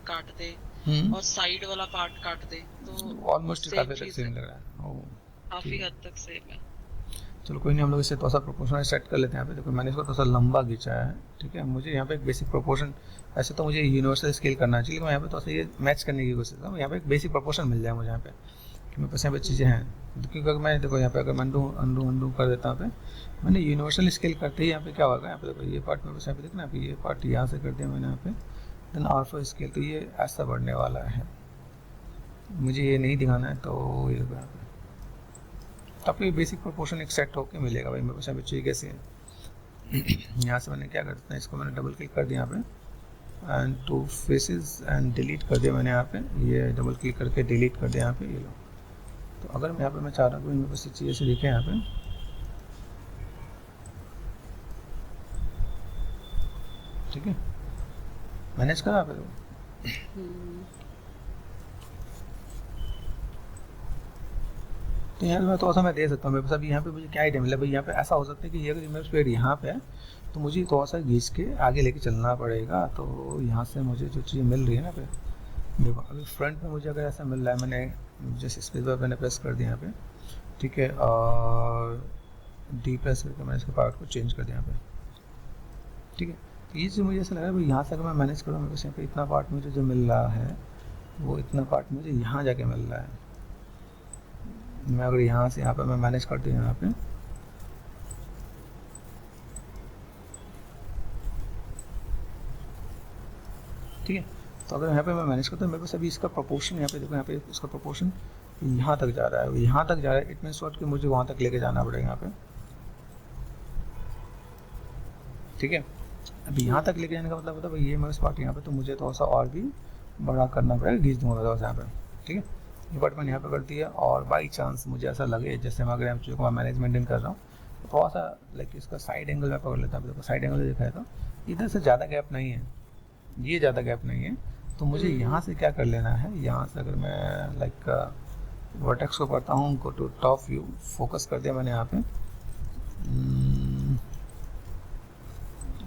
काट दे हैं? और साइड वाला पार्ट काट दे तो ऑलमोस्ट सेम काफ़ी तक चीज है, सेम लग रहा है। ओ काफी ठीक है, हद तक सेम है। चलो कोई नहीं, हम लोग इसे थोड़ा सा प्रोपोर्शन सेट कर लेते हैं। यहाँ पे देखो मैंने इसको थोड़ा सा लंबा खींचा है, ठीक है। मुझे यहाँ पे एक बेसिक प्रोपोर्शन, ऐसे तो मुझे यूनिवर्सल स्केल करना चाहिए, मैं यहाँ पे थोड़ा सा ये मैच करने की कोशिश करूँ, यहाँ पे एक बेसिक प्रोपोर्शन मिल जाए मुझे यहाँ पे कि मेरे पास यहाँ पे चीज़ें हैं। क्योंकि अगर मैं देखो यहाँ पे अगर मैं अंडू कर देता हूँ, पे मैंने यूनिवर्सल स्केल करते ही यहाँ पे क्या होगा, यहाँ पे देखो ये पार्ट मेरे पास यहाँ पे देखना, यहाँ पे ये पार्ट यहाँ से कर दिया मैंने यहाँ पे, देन ऑर्थो स्केल, तो ये ऐसा बढ़ने वाला है, मुझे ये नहीं दिखाना है। तो ये देखो यहाँ पे तो आपको ये बेसिक प्रोपोर्शन एक सेट होकर मिलेगा भाई मेरे पास यहाँ पे चाहिए कैसे है। यहाँ से मैंने क्या करता है, इसको मैंने डबल क्लिक कर दिया यहाँ पे and two faces and delete कर दिया मैंने यहाँ पे, ये डबल क्लिक करके डिलीट कर दिया यहाँ पे, ये लो। तो अगर मैं यहाँ पे मैं चाह रहा हूँ कि मेरे पास चीज़ें से दिखे यहाँ पे, ठीक है, मैनेज करा यहाँ पे। तो यहाँ मैं थोड़ा सा मैं दे सकता हूँ, मेरे पास अभी यहाँ पे मुझे क्या आइडिया मिला भाई, यहाँ पे ऐसा हो सकता है कि ये अगर मेरा पेड़ यहाँ पे है तो मुझे थोड़ा सा घींच के आगे लेके चलना पड़ेगा। तो यहाँ से मुझे जो चीज़ मिल रही है ना पे, देखो अभी फ्रंट में मुझे अगर ऐसा मिल रहा है, मैंने जैसे स्पेस बार मैंने प्रेस कर दिया यहाँ पे, ठीक है, और डी प्रेस करके मैंने इसके पार्ट को चेंज कर दिया यहाँ पे, ठीक है। तो ये चीज़ मुझे ऐसा लग रहा है भाई यहाँ से अगर मैं मैनेज करूँ, मेरे पास यहाँ पे इतना पार्ट मुझे जो मिल रहा है वो इतना पार्ट मुझे यहाँ जाके मिल रहा है, मैं अगर यहाँ से यहाँ पे मैं मैनेज कर दूँ यहाँ पे, ठीक है, तो अगर यहाँ पे मैं मैनेज करता हूँ, मेरे पास अभी इसका प्रोपोर्शन यहाँ पे देखो, यहाँ पे इसका प्रोपोर्शन यहाँ तक जा रहा है, यहाँ तक जा रहा है, इट मीन्स व्हाट कि मुझे वहाँ तक लेके जाना पड़ेगा यहाँ पे, ठीक है। अभी यहाँ तक लेके जाने का मतलब होता है भाई ये मेरे पार्ट यहाँ पे, तो मुझे थोड़ा सा और भी बड़ा करना पड़ेगा, खींच दूंगा थोड़ा सा यहाँ पे, ठीक है। ये पार्ट मैंने यहाँ पे कर दिया, और बाई चांस मुझे ऐसा लगे जैसे मैं अगर यहाँ चीज़ों को मैं मैनेज मेंटेन कर रहा हूँ, तो थोड़ा सा लाइक इसका साइड एंगल मैं पकड़ लेता हूँ, देखो साइड एंगल दिखाया था, इधर से ज़्यादा गैप नहीं है, ये ज़्यादा गैप नहीं है, तो मुझे यहाँ से क्या कर लेना है, यहाँ से अगर मैं लाइक वर्टेक्स को करता हूँ, go to top view, focus कर दिया मैंने यहाँ पे,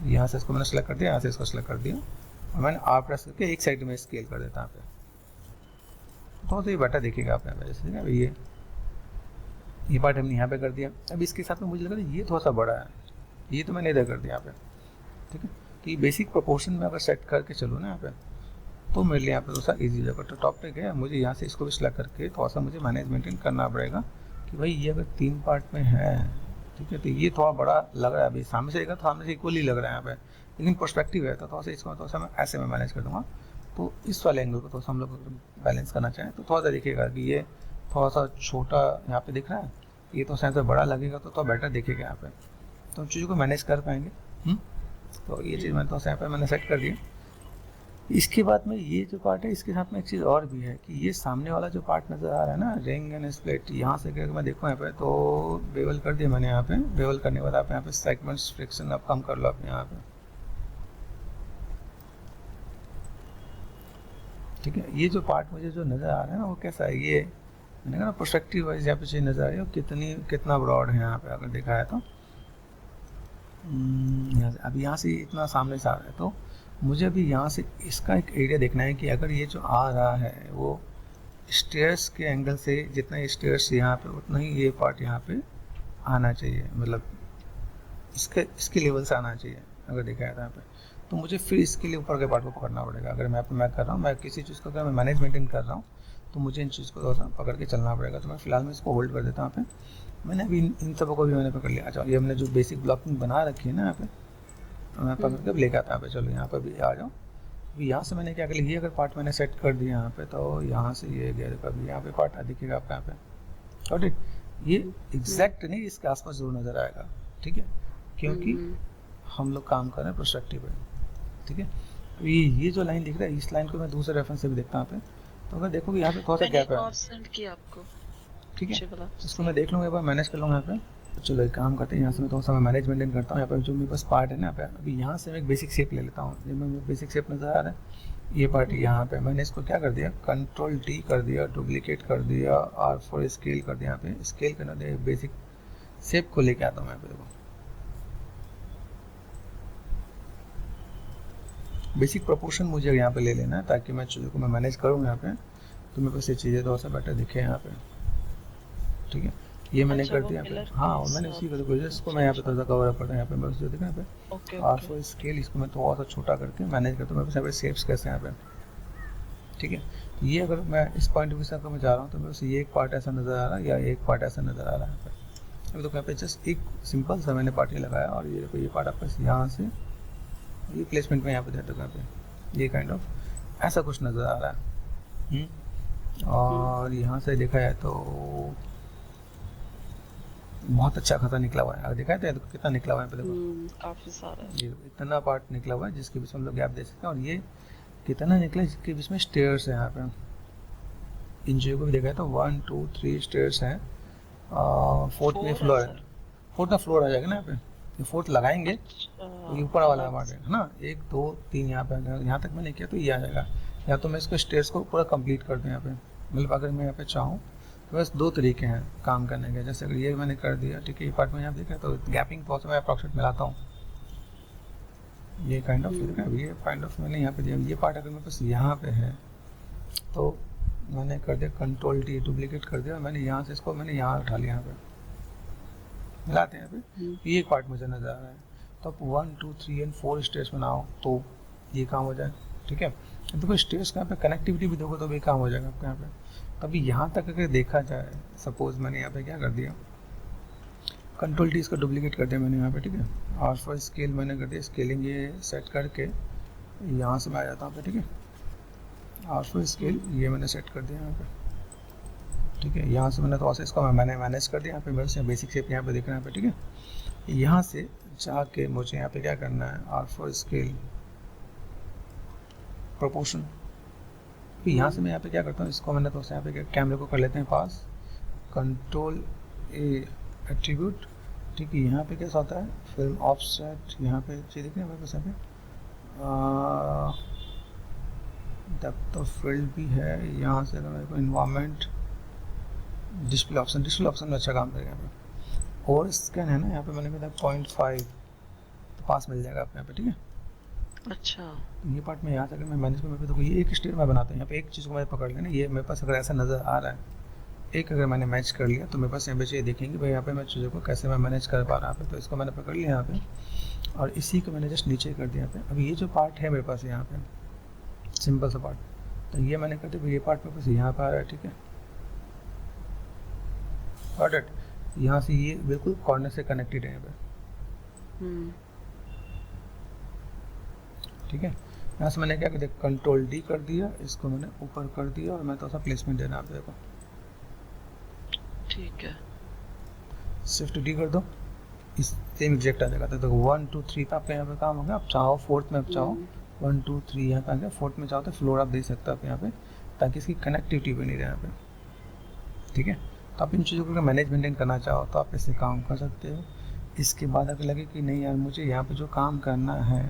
यहाँ से इसको मैंने सेलेक्ट कर दिया, यहाँ से इसको सेलेक्ट कर दिया, और मैंने आर प्रेस करके एक साइड में स्केल कर देता यहाँ पे, तो ये बेटर दिखेगा आप यहाँ पे, जैसे ना ये पार्ट हमने यहाँ पे कर दिया। अब इसके साथ में मुझे लगा ये थोड़ा सा बड़ा है, ये तो मैंने इधर कर दिया यहाँ पे, ठीक है। तो ये बेसिक प्रोपोर्शन में अगर सेट करके चलूँ ना यहाँ पे, तो मेरे लिए यहाँ पे थोड़ा सा ईजी हो जाएगा। तो टॉप पे गया, मुझे यहाँ से इसको भी सेलेक्ट करके थोड़ा सा मुझे मैनेज मेंटेन करना पड़ेगा कि भाई ये अगर 3 पार्ट में है, ठीक है, तो ये थोड़ा बड़ा लग रहा है, अभी सामने से देखा, सामने से इक्वली लग रहा है यहाँ पे, लेकिन पर्सपेक्टिव है, तो थोड़ा सा इसको थोड़ा सा मैं ऐसे में मैनेज कर दूँगा। तो इस वाले एंगल को थोड़ा सा हम लोग बैलेंस करना चाहें तो थोड़ा सा देखिएगा कि ये थोड़ा सा छोटा यहाँ पे दिख रहा है, ये तो शायद से बड़ा लगेगा, तो थोड़ा बेटर दिखेगा यहाँ पे, तो उन चीज़ों को मैनेज कर पाएंगे। तो ये चीज़ मैंने तो यहाँ पे मैंने सेट कर दिया। इसके बाद में ये जो पार्ट है, इसके साथ में एक चीज़ और भी है कि ये सामने वाला जो पार्ट नज़र आ रहा है ना, रिंग एंड स्प्लिट, यहाँ से अगर मैं देखूँ यहाँ पे, तो बेवल कर दिया मैंने यहाँ पे, बेवल करने के बाद आप यहाँ पे सेगमेंट्स फ्रिक्शन आप कम कर लो अपने यहाँ पे, ठीक है। ये जो पार्ट मुझे जो नज़र आ रहा है ना, वो कैसा है, ये मैंने कहा ना पर्सपेक्टिव वाइज यहाँ पे चीज़ नज़र आ रही है, कितना ब्रॉड है यहाँ पे अगर देखा है तो, यहाँ से अभी यहाँ से इतना सामने से आ रहा है, तो मुझे अभी यहाँ से इसका एक एरिया देखना है कि अगर ये जो आ रहा है वो स्टेयर्स के एंगल से, जितना स्टेयर्स यहाँ पे उतना ही ये पार्ट यहाँ पे आना चाहिए, मतलब इसके लेवल से आना चाहिए अगर देखा है यहाँ पे, तो मुझे फिर इसके लिए ऊपर के पार्ट को पकड़ना पड़ेगा। अगर मैं कर रहा हूँ, मैं किसी चीज़ को अगर मैं मैनेज मेंटेन कर रहा हूँ, तो मुझे इन चीज़ को थोड़ा सा पकड़ के चलना पड़ेगा। तो मैं फिलहाल में इसको होल्ड कर देता हूँ यहाँ पे, मैंने अभी इन सबको भी मैंने पकड़ लिया। अच्छा, ये हमने जो बेसिक ब्लॉकिंग बना रखी है ना यहाँ पे, तो मैं पकड़ के लेकर आता यहाँ पे, चलो यहाँ पर भी आ जाओ। अभी यहाँ से मैंने क्या कर लिया, ये अगर पार्ट मैंने सेट कर दिया यहाँ पे, तो यहाँ से ये गया, देखो अभी यहाँ पे पार्ट दिखेगा आपका यहाँ पे, और ये एग्जैक्ट नहीं, इसके आसपास जरूर नज़र आएगा, ठीक है, क्योंकि हम लोग काम कर रहे हैं प्रोस्पेक्टिव पे, ठीक है। तो ये जो लाइन दिख रहा है, इस लाइन को मैं दूसरे रेफरेंस से भी देखता हूँ यहाँ पे, तो अगर देखोगे यहाँ पे थोड़ा सा गैप है, सेंड किया आपको, ठीक है, इसको मैं देख लूँगा, एक बार मैनेज कर लूँगा यहाँ पे। तो चलो एक काम करते हैं, यहाँ से मैं थोड़ा सा मैनेज मेंटेन करता हूँ। यहाँ पे जो मेरे पास पार्ट है ना, यहाँ पे अभी यहाँ से मैं एक बेसिक शेप ले लेता हूँ, ये मैं बेसिक शेप नज़र आ रहा है, ये पार्ट यहाँ पे मैंने इसको क्या कर दिया, कंट्रोल टी कर दिया, डुप्लीकेट कर दिया, R4 स्केल कर दिया, यहाँ पे स्केल करना दिया, बेसिक शेप को लेके आता हूँ यहाँ पे। देखो बेसिक प्रोपोर्शन मुझे यहाँ पे ले लेना है, ताकि मैं चीज़ों को मैं मैनेज करूँ यहाँ पे, तो मेरे पास ये चीज़ें थोड़ा सा बेटर दिखे यहाँ पे, ठीक है। ये मैंने कर दिया यहाँ पे, हाँ, मैंने इसी को मैं यहाँ पे थोड़ा सा कवर अप करता हूँ यहाँ पे, बस जो देखा यहाँ पे R4 स्केल, इसको मैं थोड़ा सा छोटा करके मैनेज करता हूँ। मेरे पास यहाँ पे शेप्स कैसे यहाँ पे, ठीक है। ये अगर मैं इस पॉइंट ऑफ व्यू से अगर मैं जा रहा हूँ, तो मेरे पास ये एक पार्ट ऐसा नज़र आ रहा है, या एक पार्ट ऐसा नज़र आ रहा है यहाँ पे। अभी तो यहाँ पे जस्ट एक सिंपल सा मैंने पार्ट लगाया, और ये देखो ये पार्ट आपका यहाँ से ये प्लेसमेंट में यहाँ पे देता यहाँ पे, ये काइंड ऑफ ऐसा कुछ नज़र आ रहा है। और यहाँ से देखा जाए तो बहुत अच्छा खासा निकला हुआ है, अगर देखा है तो कितना निकला हुआ है पे, देखो काफी सारा, ये इतना पार्ट निकला हुआ है जिसके बीच में हम लोग गैप दे सकते हैं। और ये कितना निकला है, जिसके बीच में स्टेयर्स है यहाँ पे, इन चीज़ों को भी देखा है तो 1 2 3 स्टेयर्स हैं, 4th में फ्लोर है, 4th में फ्लोर आ जाएगा ना यहाँ पे, ये 4th लगाएंगे तो ये ऊपर वाला पार्ट है ना, 1 2 3 यहाँ पे, यहाँ तक मैंने किया तो ये आ जाएगा, या तो मैं इसको स्टेयर्स को पूरा कंप्लीट कर दूँ यहाँ पे। मतलब अगर मैं यहाँ पे चाहूँ तो बस 2 तरीके हैं काम करने के, जैसे अगर ये मैंने कर दिया, ठीक है, ये पार्ट में यहाँ देखा तो गैपिंग थोड़ा सा मैं अप्रॉक्सीमेट मिलाता हूँ, ये काइंड ऑफ देखा है, ये काइंड ऑफ मैंने यहाँ पे दिया। ये पार्ट अगर मेरे पास यहाँ पे है तो मैंने कर दिया कंट्रोल टी, डुप्लीकेट कर दिया, मैंने यहाँ से इसको मैंने यहाँ उठा लिया, यहाँ पे मिलाते हैं यहाँ पे, ये एक पार्ट मुझे नज़र आ रहा है। तो आप 1 2 3 एंड 4 स्टेज बनाओ तो ये काम हो जाए, ठीक है। देखो स्टेज का यहाँ पे कनेक्टिविटी भी देखो तो भी काम हो जाएगा आपका यहाँ पे। अभी यहाँ तक अगर देखा जाए, सपोज मैंने यहाँ पे क्या कर दिया, कंट्रोल टी इसका डुप्लीकेट कर दिया मैंने यहाँ पे, ठीक है। आर फॉर स्केल मैंने कर दिया, स्केलिंग ये सेट करके यहाँ से मैं आ जाता हूँ पे, ठीक है। आर फॉर स्केल ये मैंने सेट कर दिया यहाँ पे, ठीक है। यहाँ से मैंने थोड़ा सा इसको मैंने मैनेज कर दिया यहाँ पे, मेरे से बेसिक शेप यहाँ पे दिख रहा है यहाँ पे, ठीक है। यहाँ से जाके मुझे यहाँ पे क्या करना है, आर फॉर स्केल प्रोपोर्शन। तो यहाँ से मैं यहाँ पे क्या करता हूँ, इसको मैंने तो यहाँ पे कैमरे को कर लेते हैं पास, कंट्रोल ए एट्रीब्यूट, ठीक है। यहाँ पे कैसा होता है, फिल्म ऑफसेट, यहाँ पे चीज़ दिख रही है मेरे पास यहाँ पे, डेप्थ ऑफ फील्ड भी है। यहाँ से अगर मेरे को इन्वायरमेंट, डिस्प्ले ऑप्शन में अच्छा काम करेगा यहाँ पे। और स्कैन है ना यहाँ पे मैंने कहा 0.5 तो पास मिल जाएगा आपको यहाँ पे, ठीक है। अच्छा, ये पार्ट में यहाँ से अगर मैं मैनेज में देखो, ये एक स्टेट में बनाता हूँ, यहाँ पे एक चीज़ को मैं पकड़ लेना, ये मेरे पास अगर ऐसा नज़र आ रहा है, एक अगर मैंने मैच कर लिया तो मेरे पास यहाँ पे ये देखेंगे भाई यहाँ पे मैं चीज़ों को कैसे मैं मैनेज कर पा रहा हूँ। तो इसको मैंने पकड़ लिया यहाँ पे और इसी को मैंने जस्ट नीचे कर दिया यहाँ पे। अब ये जो पार्ट है मेरे पास यहाँ पे सिंपल सा पार्ट, तो ये मैंने कर दिया, ये पार्ट मेरे पास यहाँ पे आ रहा है, ठीक है। ऑर्डर यहाँ से ये बिल्कुल कॉर्नर से कनेक्टेड है यहाँ पे, ठीक है। यहाँ से मैंने क्या कर दिया, कंट्रोल डी कर दिया, इसको मैंने ऊपर कर दिया और मैं तो सा प्लेसमेंट देना आप देखो, ठीक है। शिफ्ट डी कर दो, इस सेम एग्जैक्ट आ जाएगा। तो देखो 1 2 3 पे आपका यहाँ पे काम हो गया। आप चाहो फोर्थ में आप चाहो 1 2 3 यहाँ पे आ गया, फोर्थ में चाहो तो फ्लोर आप दे सकते हो आप यहाँ पे, ताकि इसकी कनेक्टिविटी बनी रहे यहाँ पे, ठीक है। तो आप इन चीज़ों को मैनेज मेंटेन करना चाहो तो आप इससे काम कर सकते हो। इसके बाद अगर लगे कि नहीं यार मुझे यहाँ पे जो काम करना है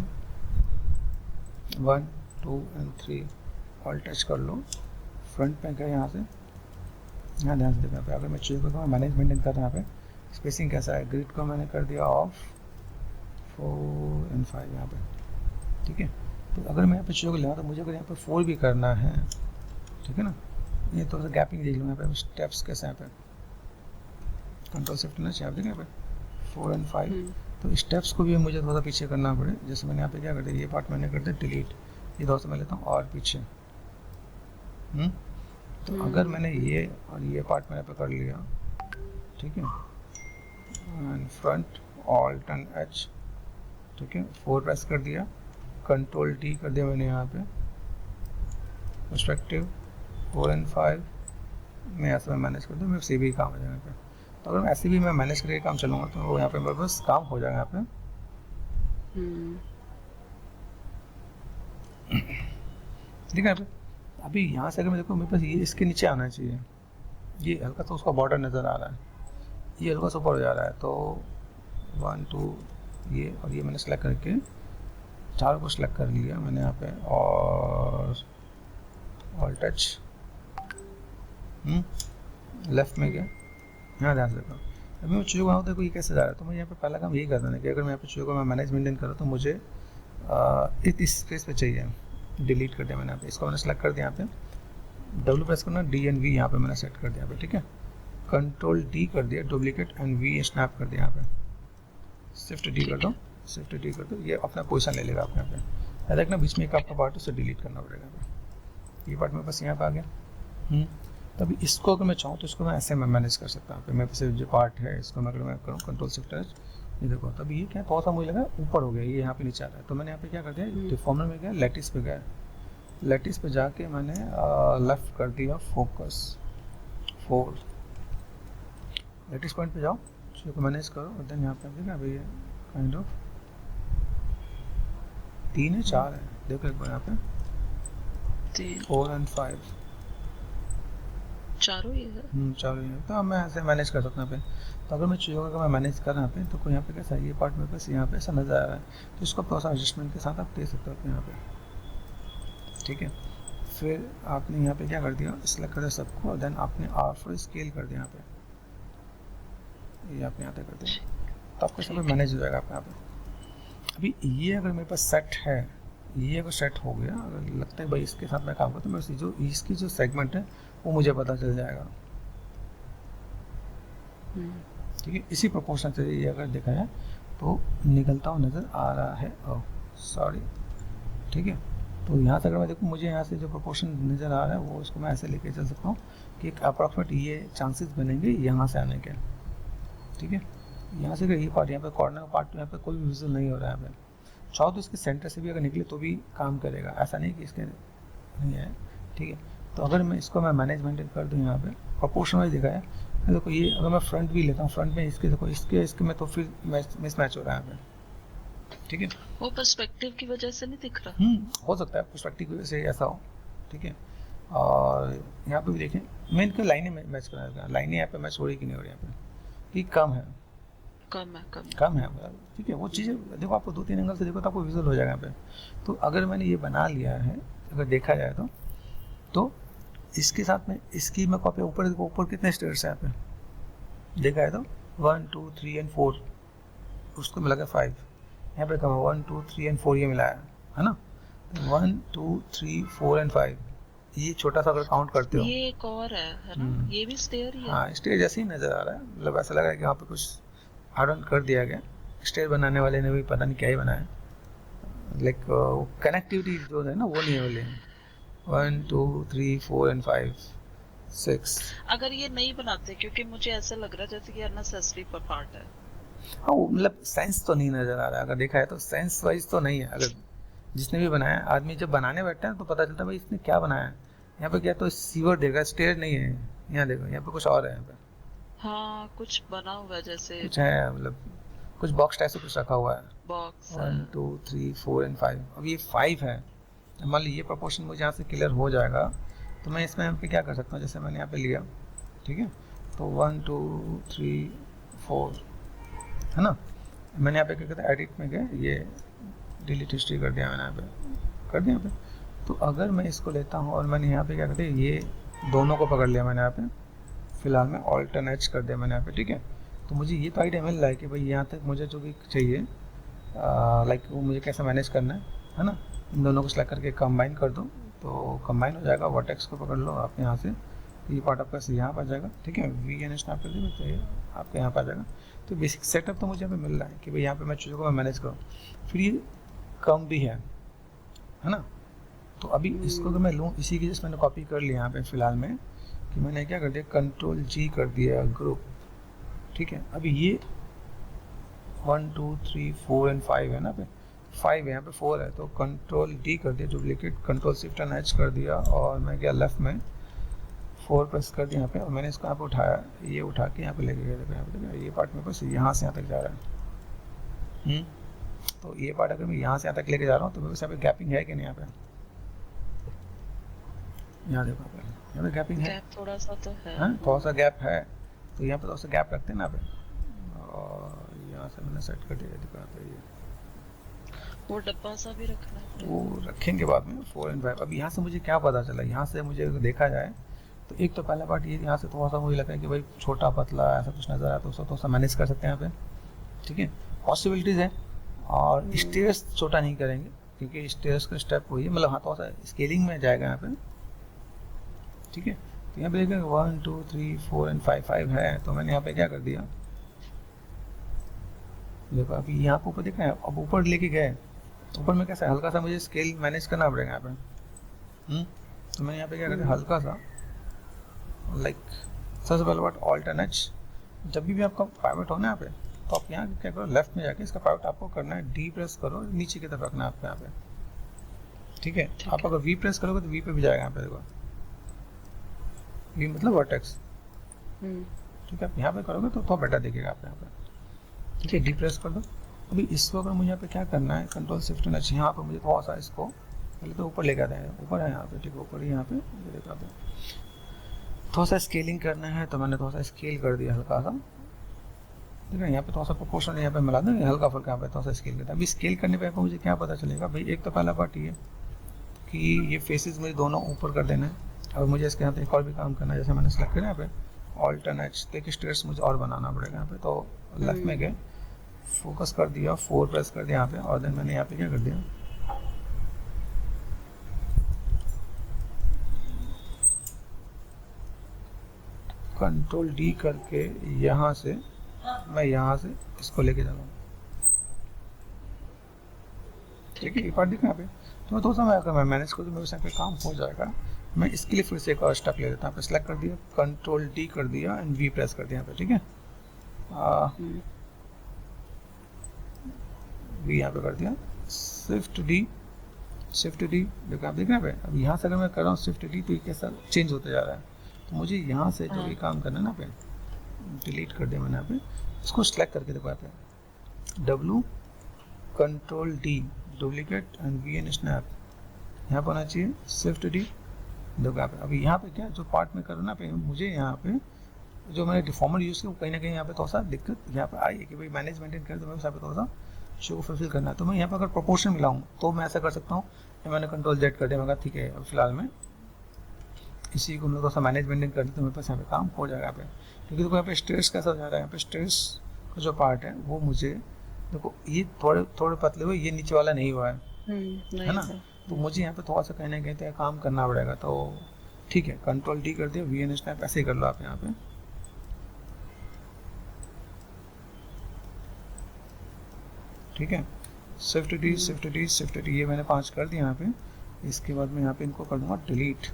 1 2 एंड 3 ऑल टच कर लो, फ्रंट पे गए यहाँ से, यहाँ ध्यान से देखना पे। अगर मैं चीज़ों को मैनेज मेंटेन कर रहा हूँ यहाँ पे, स्पेसिंग कैसा है, ग्रिड को मैंने कर दिया ऑफ 4 एंड 5 यहाँ पे, ठीक है। तो अगर मैं यहाँ पे चीज़ों को लेना तो मुझे अगर यहाँ पे 4 भी करना है, ठीक है ना, ये थोड़ा सा गैपिंग देख लो यहाँ पे, स्टेप्स कैसे यहाँ पे, कंट्रोल शिफ्ट ना चाहिए यहाँ पे 4 एंड 5। तो स्टेप्स को भी मुझे थोड़ा पीछे करना पड़े, जैसे मैंने यहाँ पे क्या कर दिया, ये पार्ट मैंने कर दिया डिलीट, ये थोड़ा सा मैं लेता हूँ और पीछे। तो अगर मैंने ये और ये पार्ट मैंने पकड़ लिया, ठीक है, and front alt and H, ठीक है, 4 प्रेस कर दिया, कंट्रोल डी कर दिया मैंने यहाँ पे, पर्सपेक्टिव 4 एंड 5 मैं ऐसे में मैनेज कर दूँ, मेरे से भी काम हो जाएगा यहाँ पे। तो अगर मैं ऐसे भी मैं मैनेज करके काम चलूँगा तो वो यहाँ पे मेरे पास काम हो जाएगा यहाँ पे। ठीक है यहाँ पे। अभी यहाँ से अगर मैं देखूँ मेरे पास ये इसके नीचे आना चाहिए, ये हल्का सा उसका बॉर्डर नज़र आ रहा है, ये हल्का सा ऊपर हो जा रहा है। तो 1 2 ये और ये मैंने सेलेक्ट करके चारों को सेलेक्ट कर लिया मैंने यहाँ पे, और ऑल टच लेफ्ट में गया, यहाँ ध्यान से देखो। अभी मैं चीज़ों को देखो ये कैसे जा रहा है, तो मैं यहाँ पे पहला काम यही करता हूँ कि अगर मैं यहाँ पे चीज़ों को मैं मैनेज मेंटेन करूँ तो मुझे इस स्पेस पे चाहिए, डिलीट कर दिया मैंने यहाँ पे, इसको मैंने सेलेक्ट कर दिया यहाँ पे, डब्ल्यू प्रेस करना, डी एंड वी यहाँ पे मैंने सेट कर दिया यहाँ पे, ठीक है। कंट्रोल डी कर दिया, डुप्लीकेट एंड वी स्नैप कर दिया यहाँ पे, शिफ्ट डी कर दो, शिफ्ट डी कर दो, ये अपना पोजीशन ले लेगा आप यहाँ पे। देखना बीच में एक आपका पार्ट उसे डिलीट करना पड़ेगा, ये पार्ट मेरे पास यहाँ पे आ गया। तभी इसको अगर मैं चाहूँ तो इसको मैं ऐसे में मैनेज कर सकता हूँ। मेरे पास जो पार्ट है इसको मैं अगर मैं करूँ कंट्रोल शिफ्ट एच, ये देखो तभी ये क्या थोड़ा सा मुझे लगा ऊपर हो गया, ये यहाँ पे नीचे आ रहा है। तो मैंने यहाँ पे क्या कर दिया, डिफॉर्मर में गया, लैटिस पे गया, लैटिस पे जाके मैंने लेफ्ट कर दिया फोकस 4, लैटिस पॉइंट पे जाओ, चीज़ों को मैनेज करो, और देन यहाँ पे देखा भैया काइंड ऑफ 3 है 4 है, देखो एक बार यहाँ पे 4 एंड 5 चारों ही है। चारों ही है। तो मैं ऐसे मैनेज कर सकता हूँ यहाँ पे। तो अगर मैं चीज़ों का मैं मैनेज कर रहा पे तो कोई यहाँ पे कैसा है, ये पार्ट मेरे पास यहाँ पे ऐसा नजर आ रहा है, तो इसको थोड़ा सा एडजस्टमेंट के साथ आप दे सकते हो यहाँ पे, ठीक है। फिर आपने यहाँ पे क्या कर दिया, सिलेक्ट कर दिया सबको, और देन आपने आर फॉर स्केल कर दिया यहाँ पे, ये आपने यहाँ पे कर दिया, तो आपका सब मैनेज हो जाएगा आप यहाँ पे। अभी ये अगर मेरे पास सेट है, ये अगर सेट हो गया, अगर लगता है भाई इसके साथ मैं काम करता हूँ, मैं जो इसकी जो सेगमेंट है वो मुझे पता चल जाएगा, ठीक है। इसी प्रोपोर्शन से ये अगर देखा जाए तो निकलता हुआ नज़र आ रहा है, ओह सॉरी, ठीक है। तो यहाँ से अगर मैं देखूँ, मुझे यहाँ से जो प्रोपोर्शन नज़र आ रहा है वो उसको मैं ऐसे लेके चल सकता हूँ कि एक अप्रॉक्सीमेट ये चांसेस बनेंगे यहाँ से आने के, ठीक है। यहाँ से अगर ये पार्ट यहाँ पे कॉर्नर का पार्ट, यहाँ पे कोई भी विजुअल नहीं हो रहा है यहाँ पे, चाहो तो इसके सेंटर से भी अगर निकले तो भी काम करेगा, ऐसा नहीं कि इसके नहीं है, ठीक है। तो अगर मैं इसको मैं मैनेजमेंट कर दूँ यहाँ पे प्रोपोर्शन वाइज दिखाया, देखो ये अगर मैं फ्रंट भी लेता हूँ, फ्रंट में इसके देखो इसके में तो फिर मिस मैच हो रहा है यहाँ पे, ठीक है। वो पर्सपेक्टिव की वजह से नहीं दिख रहा। हो सकता है पर्सपेक्टिव की वजह से ऐसा हो, ठीक है। और यहाँ पे भी देखें, मैं इनके लाइनें मैच करा, लाइनें यहाँ पे मैच हो रही कि नहीं हो रही, यहाँ पे ये कम है, कम है, ठीक है। वो चीज़ें देखो, आपको 2-3 एंगल से देखो तो आपको विजुअल हो जाएगा यहाँ पे। तो अगर मैंने ये बना लिया है, अगर देखा जाए तो इसके साथ में इसकी मैं कॉपी ऊपर कितने स्टेयर्स हैं यहाँ पे देखा है तो 1 2 3 एंड 4, उसको मिला के 5, यहाँ पे कहा 1 2 3 एंड 4 ये मिलाया है ना, 1 2 3 4 एंड 5, ये छोटा सा अगर काउंट करते हो, ये एक और है ना, ये भी स्टेयर ही है। हाँ स्टेयर जैसे ही नज़र आ रहा है, मतलब ऐसा लग रहा है कि वहाँ पे कुछ आर्डन कर दिया गया, स्टेयर बनाने वाले ने भी पता नहीं क्या ही बनाया, लाइक कनेक्टिविटी जो है ना वो नहीं है वाले 1 2 3 4 एंड 5 6। अगर ये नहीं बनाते, क्योंकि मुझे ऐसा लग रहा है जैसे कि अननेसेसरी पार्ट है। हाँ वो मतलब सेंस तो नहीं नज़र आ रहा है, अगर देखा है तो सेंस वाइज तो नहीं है। अगर जिसने भी बनाया, आदमी जब बनाने बैठता है तो पता चलता है भाई इसने क्या बनाया है। यहाँ पे क्या तो सीवर देगा, स्टेयर नहीं है, यहाँ देखो यहाँ पे कुछ और है, यहाँ पे हाँ कुछ बना हुआ है जैसे कुछ है, मतलब कुछ बॉक्स टाइप से कुछ रखा हुआ है, बॉक्स 1 2 3 4 एंड 5। अब ये 5 है, मान ली ये प्रोपोर्शन मुझे यहाँ से क्लियर हो जाएगा तो मैं इसमें यहाँ पे क्या कर सकता हूँ, जैसे मैंने यहाँ पे लिया, ठीक है, तो 1 2 3 4 है ना, मैंने यहाँ पे क्या कहते हैं एडिट में गए, ये डिलीट हिस्ट्री कर दिया मैंने, यहाँ पे कर दिया यहाँ पे। तो अगर मैं इसको लेता हूँ और मैंने यहाँ पे क्या कहते हैं ये दोनों को पकड़ लिया मैंने यहाँ पे, फिलहाल में ऑल्टरनेट्स कर दिया मैंने यहाँ पे, ठीक है। तो मुझे ये तो आइडिया मिल रहा है कि भाई यहाँ तक मुझे जो भी चाहिए लाइक वो मुझे कैसे मैनेज करना है ना, इन दोनों को सेलेक्ट करके कंबाइन कर दो तो कंबाइन हो जाएगा। वर्टेक्स को पकड़ लो आप यहाँ से, ये पार्ट आपका यहाँ पर आ जाएगा, ठीक है, वी एन स्नैप कर दो तो ये आपके यहाँ पर आ जाएगा। तो बेसिक सेटअप तो मुझे यहाँ पे मिल रहा है कि भाई यहाँ पे मैं चीज़ों को मैं मैनेज करूँ। फिर ये कम भी है ना, तो अभी इसको अगर मैं लूँ, इसी की जैसे मैंने कॉपी कर लिया यहाँ पे फिलहाल में कि मैंने क्या कर दिया, कंट्रोल जी कर दिया ग्रुप, ठीक है। अभी ये 1 2 3 4 एंड 5 है ना, पे 5 है, यहाँ पे 4 है, तो कंट्रोल डी कर दिया duplicate, control shift and H कर दिया और मैं गया लेफ्ट में 4 प्रेस कर दिया यहाँ पे, और मैंने इसको यहाँ पे उठाया, ये उठा के यहाँ पे लेके गया, देखो यहाँ पे देखो ये पार्ट मेरे पास यहाँ से यहाँ तक जा रहा है। तो ये पार्ट अगर मैं यहाँ से यहाँ तक लेके जा रहा हूँ तो मेरे पास यहाँ पे गैपिंग है कि नहीं, यहाँ पे यहाँ देखो यहाँ पे गैपिंग है, थोड़ा सा तो है, थोड़ा सा गैप है, तो यहाँ पे थोड़ा सा गैप रखते हैं ना यहाँ पे, और यहाँ से मैंने सेट कर दिया, देखो यहाँ पे ये वो डब्बा सा भी रखना है, वो रखेंगे बाद में 4 एंड 5। अब यहाँ से मुझे क्या पता चला, यहाँ से मुझे अगर देखा जाए तो एक तो पहला पार्ट ये यहाँ से थोड़ा सा मुझे लगा है कि भाई छोटा पतला ऐसा कुछ नज़र आया, तो उसको थोड़ा सा मैनेज कर सकते हैं यहाँ पे, ठीक है, पॉसिबिलिटीज़ है। और स्टेयर्स छोटा नहीं करेंगे क्योंकि स्टेयर्स का स्टेप वही है, मतलब हाँ थोड़ा सा स्केलिंग में जाएगा यहाँ पे, ठीक है। तो यहाँ पे देखेंगे 1 2 3 4 एंड 5 है, तो मैंने यहाँ पे क्या कर दिया, देखो अभी यहाँ पे ऊपर देखा है, अब ऊपर लेके गए, ऊपर में कैसा हल्का सा मुझे स्केल मैनेज करना पड़ेगा यहाँ पे। तो मैंने यहाँ पे क्या कर दिया, हल्का सा लाइक सबसे पहले बात ऑल्टरनेट्स, जब भी आपका पाइवट होना है यहाँ पे तो आप यहाँ क्या करो, लेफ्ट में जाके इसका पाइवट आपको करना है, डी प्रेस करो, नीचे की तरफ रखना है आपको यहाँ पे, ठीक है। आप अगर वी प्रेस करोगे तो वी पे भी जाएगा यहाँ पे, देखो वी मतलब वर्टेक्स, ठीक है। आप यहाँ पे करोगे तो थोड़ा बेटर दिखेगा आप यहाँ पे, ठीक है, डी प्रेस कर दो। अभी इसको अगर मुझे यहाँ पे क्या करना है, कंट्रोल शिफ्ट एंड एच, यहाँ पे मुझे थोड़ा सा इसको पहले तो ऊपर लेकर आते हैं, ऊपर है यहाँ पे, ठीक है, ऊपर ही यहाँ पे देखा पे थोड़ा सा स्केलिंग करना है, तो मैंने थोड़ा सा स्केल कर दिया हल्का सा, ठीक है। यहाँ पे थोड़ा सा प्रोपोर्शन यहाँ पे मिला दें, हल्का फुल्का यहाँ पे थोड़ा सा स्केल करता है। अभी स्केल करने पे मुझे क्या पता चलेगा भाई, एक तो पहला पार्ट ये कि ये फेसेस मुझे दोनों ऊपर कर देना है, और मुझे इसके यहाँ पे एक और भी काम करना है, जैसे मैंने सेलेक्ट किया यहाँ पे ऑल्टरनेट्स, तो एक स्टेयर्स मुझे और बनाना पड़ेगा यहाँ पे। तो लेफ्ट में गए, फोकस कर दिया, 4 प्रेस कर दिया यहाँ पे, और देन मैंने यहाँ पे क्या कर दिया, कंट्रोल डी करके यहाँ से मैं यहाँ से इसको लेके जा रहा हूँ, ठीक है। ये पार्ट दिखा यहाँ पे, तो थोड़ा सा मैं अगर मैं मैनेज करूँ तो मेरे से यहाँ पे काम हो जाएगा। मैं इसके लिए फिर से एक और स्टेप ले लेता हूँ। सेलेक्ट कर दिया, कंट्रोल डी कर दिया एंड वी प्रेस कर दिया यहाँ पे, ठीक है। वी यहाँ पे कर दिया, शिफ्ट डी देखो, आप देख रहे हैं। अब यहाँ से अगर मैं कर रहा हूँ शिफ्ट डी तो ये कैसा चेंज होते जा रहा है। तो मुझे यहाँ से जो ये काम करना है ना, पे डिलीट कर दिया मैंने यहाँ पे, इसको सेलेक्ट करके देखो यहाँ पे W control D duplicate and V N snap यहाँ पर होना चाहिए, शिफ्ट डी। देखो यहाँ पे अभी यहाँ पे क्या जो पार्ट में कर रहा ना पे, मुझे यहाँ पे जो मैंने डिफॉर्मर यूज़ किया वो कहीं ना कहीं यहाँ पे थोड़ा सा दिक्कत यहाँ पे आई है कि भाई मैनेज मेंटेन कर, तो मैं यहाँ पे थोड़ा सा शो को फुलफिल करना है। तो मैं यहाँ पे अगर प्रोपोर्शन मिलाऊँ तो मैं ऐसा कर सकता हूँ कि मैंने कंट्रोल जेड कर दिया, मैं कहा ठीक है अब फिलहाल में इसी को थोड़ा सा मैनेज मेंटेन कर दिया तो मेरे पास यहाँ पे काम हो जाएगा यहाँ पे। क्योंकि देखो यहाँ पे स्ट्रेस कैसा हो जा रहा है, यहाँ पे स्ट्रेस का जो पार्ट है वो मुझे देखो ये थोड़े पतले हुए, ये नीचे वाला नहीं हुआ है, है ना। तो मुझे यहाँ पे थोड़ा सा कहने गए थे काम करना पड़ेगा। तो ठीक है, कंट्रोल डी कर दिया, वी एन स्नैप ऐसे ही कर लो आप यहाँ पे। ठीक है, शिफ्ट डी ये मैंने 5 कर दिया यहाँ पे। इसके बाद मैं यहाँ पे इनको कर दूंगा डिलीट।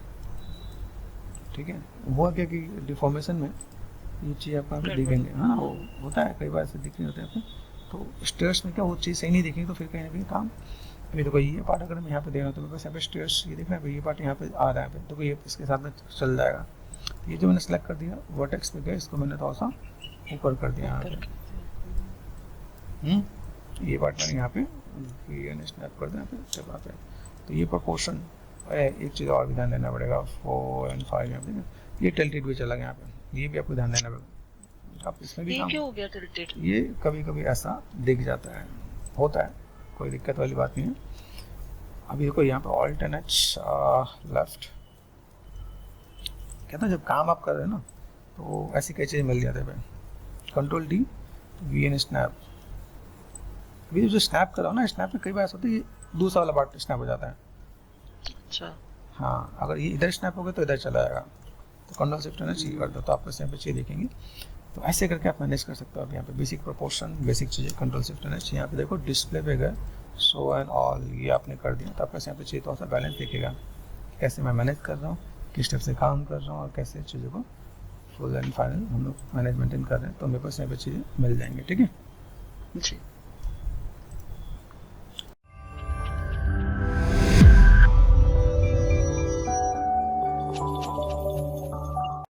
ठीक है, हुआ क्या कि डिफॉर्मेशन में ये चीज़ आपको यहाँ पे दिखेंगे, हाँ वो होता है कई बार ऐसे दिख नहीं होते हैं। तो स्ट्रेस में क्या वो चीज़ सही नहीं दिखेगी तो फिर कहीं ना कहीं काम। अभी देखो ये पार्ट अगर मैं यहाँ पे दे रहा हूँ तो मेरे पास यहाँ पे स्ट्रेस ये दिख रहा है, ये पार्ट यहाँ पे आ रहा है, तो ये इसके साथ में चल जाएगा। ये जो मैंने सेलेक्ट कर दिया वर्टेक्स पे गया, इसको मैंने थोड़ा सा ऊपर कर दिया यहाँ पे। ये पार्ट मैंने यहाँ पे स्नैप कर दिया जब यहाँ पे। तो ये प्रोपोर्शन, एक चीज़ और भी ध्यान देना पड़ेगा, 4 और 5 यहाँ पे ये टिल्टेड भी चला गया यहाँ पे, ये भी आपको ध्यान देना पड़ेगा। आप इसमें भी क्यों हो गया टिल्टेड? ये कभी कभी ऐसा दिख जाता है, होता है, कोई दिक्कत वाली बात नहीं है। अभी देखो यहाँ पे ऑल्ट एंड एच लेफ्ट, कहता है जब काम आप कर रहे हैं ना तो ऐसी कई चीज़ मिल जाते हैं। Control D V N snap, अभी जो स्नैप कर रहा हूँ ना, स्नैप में कई बार ऐसा होता है ये दूसरा वाला पार्ट स्नैप हो जाता है। अच्छा हाँ, अगर ये इधर स्नैप हो गया तो इधर चला जाएगा। तो कंट्रोल शिफ्ट एन कर दो तो आपको यहाँ पे चीज़ दिखेंगी। तो ऐसे करके आप मैनेज कर सकते हो। अब यहाँ पे बेसिक प्रोपोर्शन, बेसिक चीज़ें, कंट्रोल शिफ्ट एन यहाँ पे देखो डिस्प्ले पे गए, शो एंड ऑल ये आपने कर दिया तो आपको यहाँ पे चाहिए थोड़ा सा बैलेंस दिखेगा, कैसे मैं मैनेज कर रहा हूँ, किस स्टेप से काम कर रहा हूँ और कैसे चीज़ों को फुल एंड फाइनल हम लोग मैनेज मेंटेन कर रहे हैं। तो मेरे पास यहाँ पे चीज़ें मिल जाएंगी। ठीक है जी।